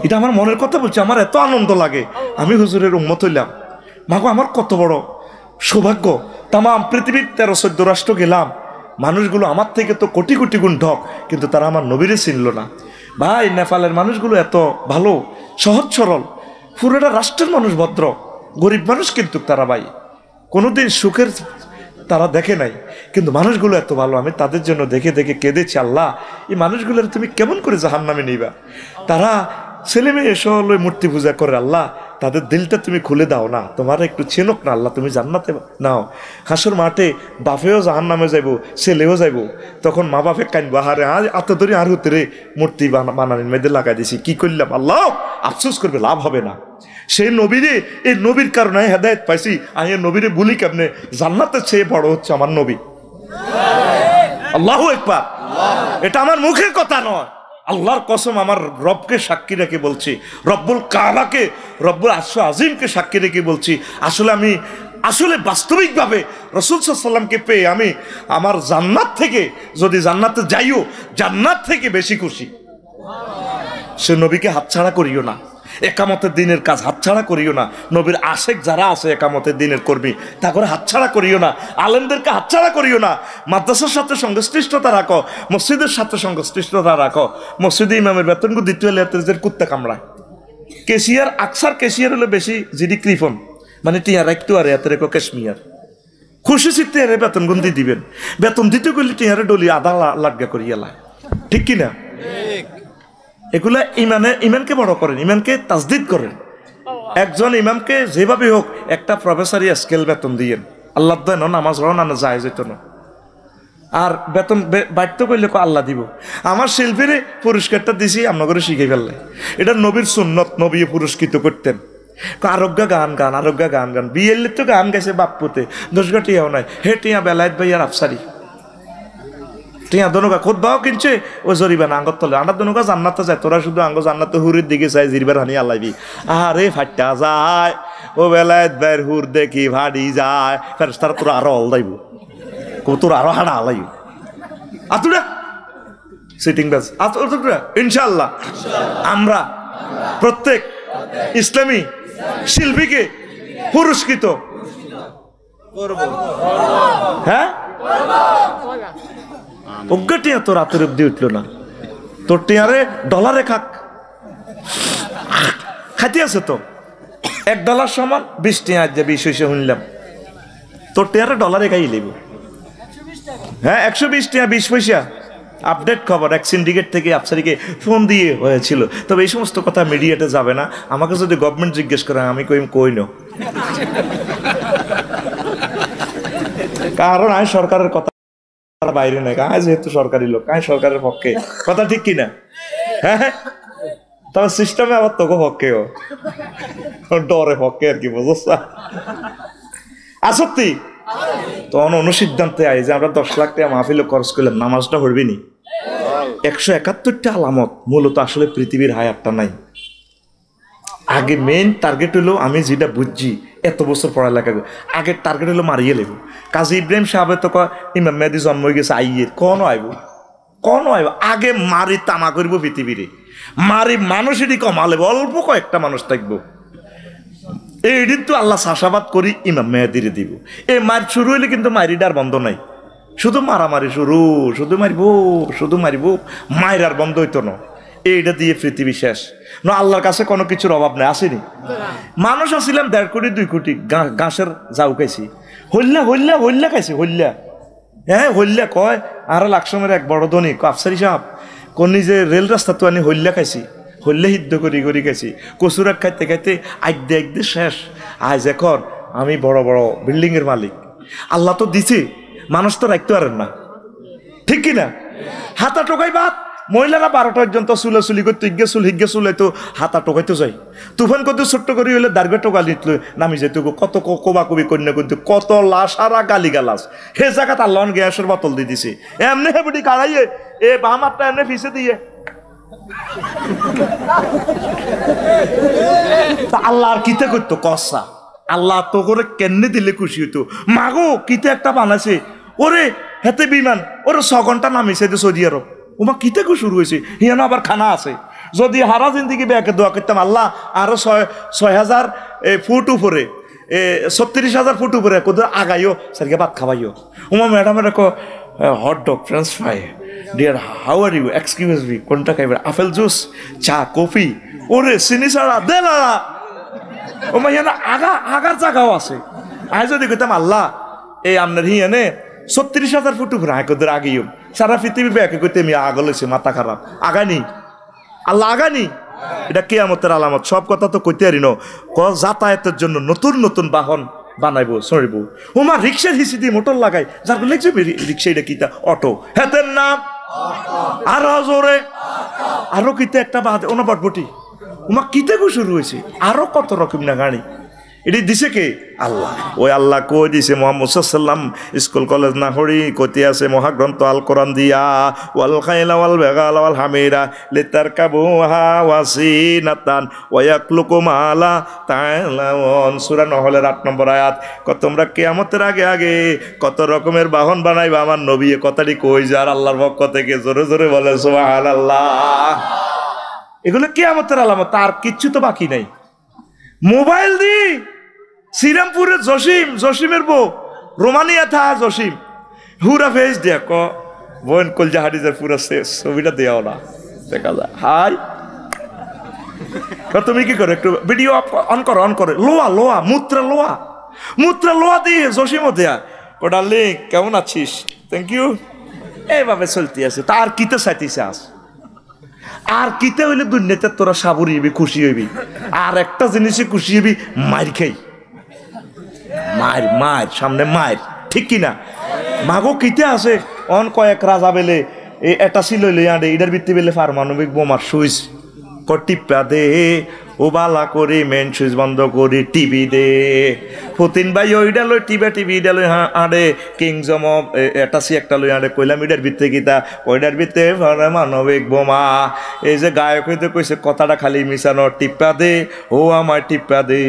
এটা আমার মনের কথা বলছি আমার এত আনন্দ লাগে আমি হুজুরের উম্মত হইলাম মাগো আমার কত বড় সৌভাগ্য তামাম পৃথিবীর 13-14 রাষ্ট্র গেলাম মানুষগুলো আমার থেকে তো কোটি কোটি গুণ ঢক কিন্তু তারা আমার নবীরে চিনল না ভাই নেপালের মানুষগুলো এত ভালো সহজ সরল পুরোটা রাষ্ট্রের মানুষ ভদ্র গরিব মানুষ কিন্তু তারা ভাই কোনোদিন সুখের তারা দেখে নাই কিন্তু মানুষগুলো এত ভালো আমি তাদের জন্য দেখে দেখে কেঁদেছি আল্লাহ এই মানুষগুলোর তুমি কেমন করে জাহান্নামে নিবা তারা ছেলে মেয়ে এসে হলো মূর্তি পূজা করে আল্লাহ তাদের দিলটা তুমি খুলে দাও না তোমার একটু চেনক না আল্লাহ তুমি জান্নাতে নাও হাসর মাঠে বাপেও জাহান্নামে যাইবো ছেলেও যাইবো তখন মা বাপে কানবো আরে আজ আত ধরে আর হতে রে মূর্তি বানানি মেয়েদের লাগাই দিছি কি করলাম আল্লাহ আফসোস করবে লাভ হবে না সেই নবীরে এই নবীর কারণে হেদায়েত পাইছি আমি নবীরে বলি কেমনে জান্নাতের চেয়ে বড় হচ্ছে আমার নবী আল্লাহু আকবার এটা আমার মুখের কথা নয় আল্লাহর কসম আমার রবকে সাক্ষী রেখে বলছি রব্বুল কাবাকে রব্বুল আরশ আজিমকে সাক্ষী রেখে বলছি আসলে আমি আসলে বাস্তবিকভাবে রাসূল সাল্লাল্লাহু আলাইহি সাল্লামকে পেয়ে আমি আমার জান্নাত থেকে, যদি জান্নাতে যাইও, জান্নাত থেকে বেশি খুশি। সে নবীকে হাতছাড়া করিও না, একামতের দিনের কাজ হাতছাড়া করিও না, নবীর আশেক যারা আছে একামতের দিনের কর্মী তা করে হাতছাড়া করিও না, আলেমদেরকে হাতছাড়া করিও না, মাদ্রাসার সাথে সংশ্লিষ্টতা রাখো, মসজিদের সাথে সংশ্লিষ্টতা রাখো। মসজিদে ইমামের বেতনগুলো দ্বিতীয় লেতের কুত্তে কামড়ায়। কেশিয়ার আকসার কেশিয়ার হলে বেশি জিডি ক্রিফন, মানে টিয়ার একটু আর এত রেখো ক্যাশমিয়ার খুশি চিত্তে এর বেতন গুন্দি দিবেন। বেতন দিতে গেলে টিয়ারে ডলি আধা লাটগা করিয়া লাই, ঠিক কিনা? এগুলা ইমানকে বড় করেন, ইমানকে তাজদিদ করেন। একজন ইমামকে যেভাবে হোক একটা প্রফেসরি স্কেল বেতন দিয়েন, আল্লাহ দেন নামাজ রওনা না যায় যেত না। আর বেতন বাড়তে করলে আল্লাহ দিব। আমার শিল্পীরে পুরস্কারটা দিছি আপনাকে শিখে ফেললে, এটা নবীর সুন্নত, নবী পুরস্কৃত করতেন। আরোগ্য গান গান, আরোগ্য গান গান, বিয়ের তো গান গাইছে বাপ্পুতে, দোষগা টিয়াও নাই, হে টিয়া বেলায়েত ভাইয়ার আফসারি টিয়া দনুকা খোদ বাও কিনছে ও জরিবা না আঙ্গত তলে, আন্ডার দনুকা জান্নাতে যায়, তোরা শুধু আঙ্গ জান্নাতে হুরের দিকে চাই, জিরবার হানি আল্লাহবি আরে ফাট্টা যায় ও বেলায়েত ভাইয়ের হুর দেখি ভাড়ি যায়, ফেরেশতারা তোরা আরো অলদাইব, তোর আরো হাড়া আলাই আতুরা সিটিং ব্যাস আতুরা। ইনশাআল্লাহ আমরা প্রত্যেক ইসলামী শিল্পীকে পুরস্কৃত করব। হ্যাঁ, অজ্ঞা টিয়া তোর হাতের অব্দি উঠলো না, তোর টিয়ারে ডলারে খাক খাইতে আছে তো, $1 সমান 20 টিয়া, যে 20 হইছে শুনলাম, তোর টিয়ারে ডলারে খাই লিব। হ্যাঁ, 120 টিয়া 20 পয়সা আপডেট খবর এক সিন্ডিকেট থেকে আফসারিকে ফোন দিয়ে হয়েছিল। তবে এই সমস্ত কথা মিডিয়াতে যাবে না, আমাকে যদি গভর্নমেন্ট জিজ্ঞেস করে আমি কই না, কারণ আমি সরকারের কথা বাইরে নাই, কাজ যেহেতু সরকারি লোক, কাজ সরকারের পক্ষে, কথা ঠিক কিনা? হ্যাঁ, তবে সিস্টেমে আবার তোকে পক্ষেও ডরে পক্ষে আর কি, বুঝছ? আসত্তি তখন অনুসিদ্ধান্তে আই যে আমরা 10 লাখ টাকা মাহফিলে খরচ করলাম, নামাজটা পড়বি নি। 171টা আলামত মূলত আসলে পৃথিবীর হায়াতটা নাই। আগে মেইন টার্গেট হলো, আমি যেটা বুঝছি এত বছর পড়ালেখা, আগের টার্গেট হলো মারিয়ে লেব। কাজী ইব্রাহিম সাহেব তো ইমাম মেহেদী জন্ম হয়ে গেছে, আইয়ের কন আইব, আগে মারি তামা করবো পৃথিবীরে, মারি মানুষেরই কমালে অল্প কয়েকটা মানুষ থাকবো। এইদিন তো আল্লাহ চাষাবাদ করি ইমাম মেহেদিরে দিব। এই মার শুরু হইলে কিন্তু মারিডার বন্ধ নাই, শুধু মারামারি শুরু, শুধু মারিব, মায়ের আর বন্ধ হইতো না। এইটা দিয়ে পৃথিবী শেষ না, আল্লাহর কাছে কোনো কিছুর অভাব নাই, আসেনি? মানুষ আসিলাম 1.5 কোটি 2 কোটি, ঘাসের যাও খাইছি, হল্লা খাইছি, হ্যাঁ হল্লা কয়। আর লাকসমের এক বড় ধনী আফসারি সাহেব কোন যে রেল রাস্তা তো আনি হল্লা খাইছি, হল্লে হিদ্ধ করি খাইছি, কচুরাক খাইতে খাইতে আইদে শেষ। আজ এখন আমি বড় বড় বিল্ডিং এর মালিক। আল্লাহ তো দিছে, মানুষ তো রাখতে পারেন না, ঠিক কিনা? হাতা টোকাই বাদ, মহিলারা 12টা পর্যন্ত চুলাচুলি করতে হিগে চুলে তো হাতা টোকাইতে যাই, তুফান কত ছোট্ট করে হইলে দার্গে টোকা নিত নামি যেত, কত কবাকবি কন্যা করতে, কত লাশারা গালি গালাস। হে জায়গাত আল্লাহ গ্যাসের বোতল দিয়ে দিছে, এমনি হেবুটি কাড়াইয়ে এ বাম হাতটা এমনি ফিসে দিয়ে আল্লাহ আর কিতে করতো কসা। আল্লাহ তো করে কেমনে দিলে খুশি হইতো, মাগো কিতে একটা বানাইছে, ওরে হেতে বিমান, ওরে 6 ঘন্টা নামিছে সৌদি আরব, ওমা কিতে শুরু হয়েছে, হিয়ানো আবার খানা আছে। যদি হারা জিন্দিগি ব্যাকে দোয়া করতাম আল্লাহ আরো 6,000 ফুট উপরে, 36,000 ফুট উপরে কোথাও আগাইও সারিকে ভাত খাওয়াইও। ওমা ম্যাডামের hot dog, French fry, dear how are you, excuse me, কোনটা খাইবে, আপেল জুস, চা, কফি, ওরে চিনি ছাড়া দে না। ওমা হিয়ানো আগার জায়গাও আছে। আয় যদি কইতাম আল্লাহ এই আপনার হিয়ানে 36,000 ফুট উপরে আগে আগেও সারা পৃথিবী ব্যাকে করতে আমি আগলেছি, মাথা খারাপ, আগানি আল্লাহ আগানি। এটা কিয়ামতের আলামত। সব কথা তো কইতে পারি না, যাতায়াতের জন্য নতুন নতুন বাহন বানাইবো, সরিব। ওমা রিক্সার হিসি দিয়ে মোটর লাগাই, যার লিখছে রিক্সা, এটা কিতা অটো, হেতের নাম আরো জোরে, আরো কিতে একটা বাদ ওনা বটবটি, ওমা কিতে শুরু হয়েছে, আরো কত রকম না গাড়ি। এটি দিছে কে? আল্লাহ। ওই আল্লাহ কই দিছে? মুহাম্মদ সাল্লাল্লাহু আলাইহি ওয়াসাল্লাম স্কুল কলেজ না হরি কইতে আছে মহাগ্রন্থ আল কোরআন দিয়া, ওয়াল খাইলা ওয়াল বাগালা ওয়াল হামিরা লিতারকাবুহা ওয়াসিনাতান ওয়া ইয়াখলুকু মা লা তা'লামুন। সূরা নহলের 8 নম্বর আয়াত। তোমরা কিয়ামতের আগে আগে কত রকমের বাহন বানাইবা, আমার নবী এ কথাটি কই যার আল্লাহর পক্ষ থেকে। জোরে জোরে বলে সুবহানাল্লাহ। এগুলো কিয়ামতের আলামত, আর কিচ্ছু তো বাকি নাই। মোবাইল দি শ্রীরামপুরের জসিমের বউ রোমানিয়া থা জসিম হুরা ফেস দেয়া ক বোন কলজা হাডিজের পুরো ছবিটা দেওয়া না দেখা যায়। হাই তুমি কি করো? একটু ভিডিও অন করে লোয়া মুত্রা লোয়া দিয়ে জসিমও দেয়া। ও ডার্লিং কেমন আছিস? Thank you. এইভাবে চলতে আছে। তার কিতে চাইতেছে আস, আর কিতে হইলে দুনিয়াতে তোরা সাবরি হইবি, খুশি হইবি। আর একটা জিনিসে খুশি হইবি, মার খাই। মার সামনে মার, ঠিক কিনা? মাগো কিতে আছে অন কয়েক রাজা বেলে এটা ছিল আডে এটার ভিত্তি বেলে পারমাণবিক বোমার সুইচ টিপা দে ও বালা করে মেন সুইচ বন্ধ করে টিভি দে। পুতিন ভাই ওইটা লই টিভি এটা লই আডে কিংজম এটা সি একটা লই আডে কইলাম এটার ভিত্তি কিতা, ওইটার ভিত্তি পারমাণবিক বোমা। এই যে গায়ক হইতে কইছে কথাটা খালি মিশানো, টিপা দে ও আমার টিপা দে।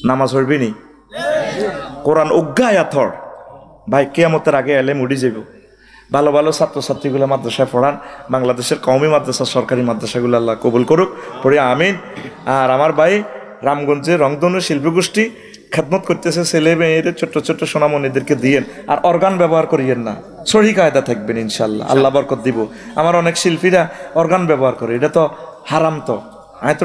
নামাজ পড়বি নি? কোরআন অজ্ঞায়াথর ভাই কিয়ামতের আগে এলে মুড়ি যাব। ভালো ভালো ছাত্রছাত্রীগুলো মাদ্রাসায় পড়ান, বাংলাদেশের কওমি মাদ্রাসা সরকারি মাদ্রাসাগুলো আল্লাহ কবুল করুক, পড়ে আমিন। আর আমার ভাই রামগঞ্জে রংধনু শিল্পগোষ্ঠী খেদমত করতেছে, ছেলে মেয়েদের ছোট্ট ছোট্ট সোনামণিদেরকে দিয়েন। আর অর্গান ব্যবহার করিয়েন না, সহি কায়দা থাকবেন ইনশাল্লাহ, আল্লাহ বরকত দিব। আমার অনেক শিল্পীরা অর্গান ব্যবহার করে, এটা তো হারাম। তো আমি তো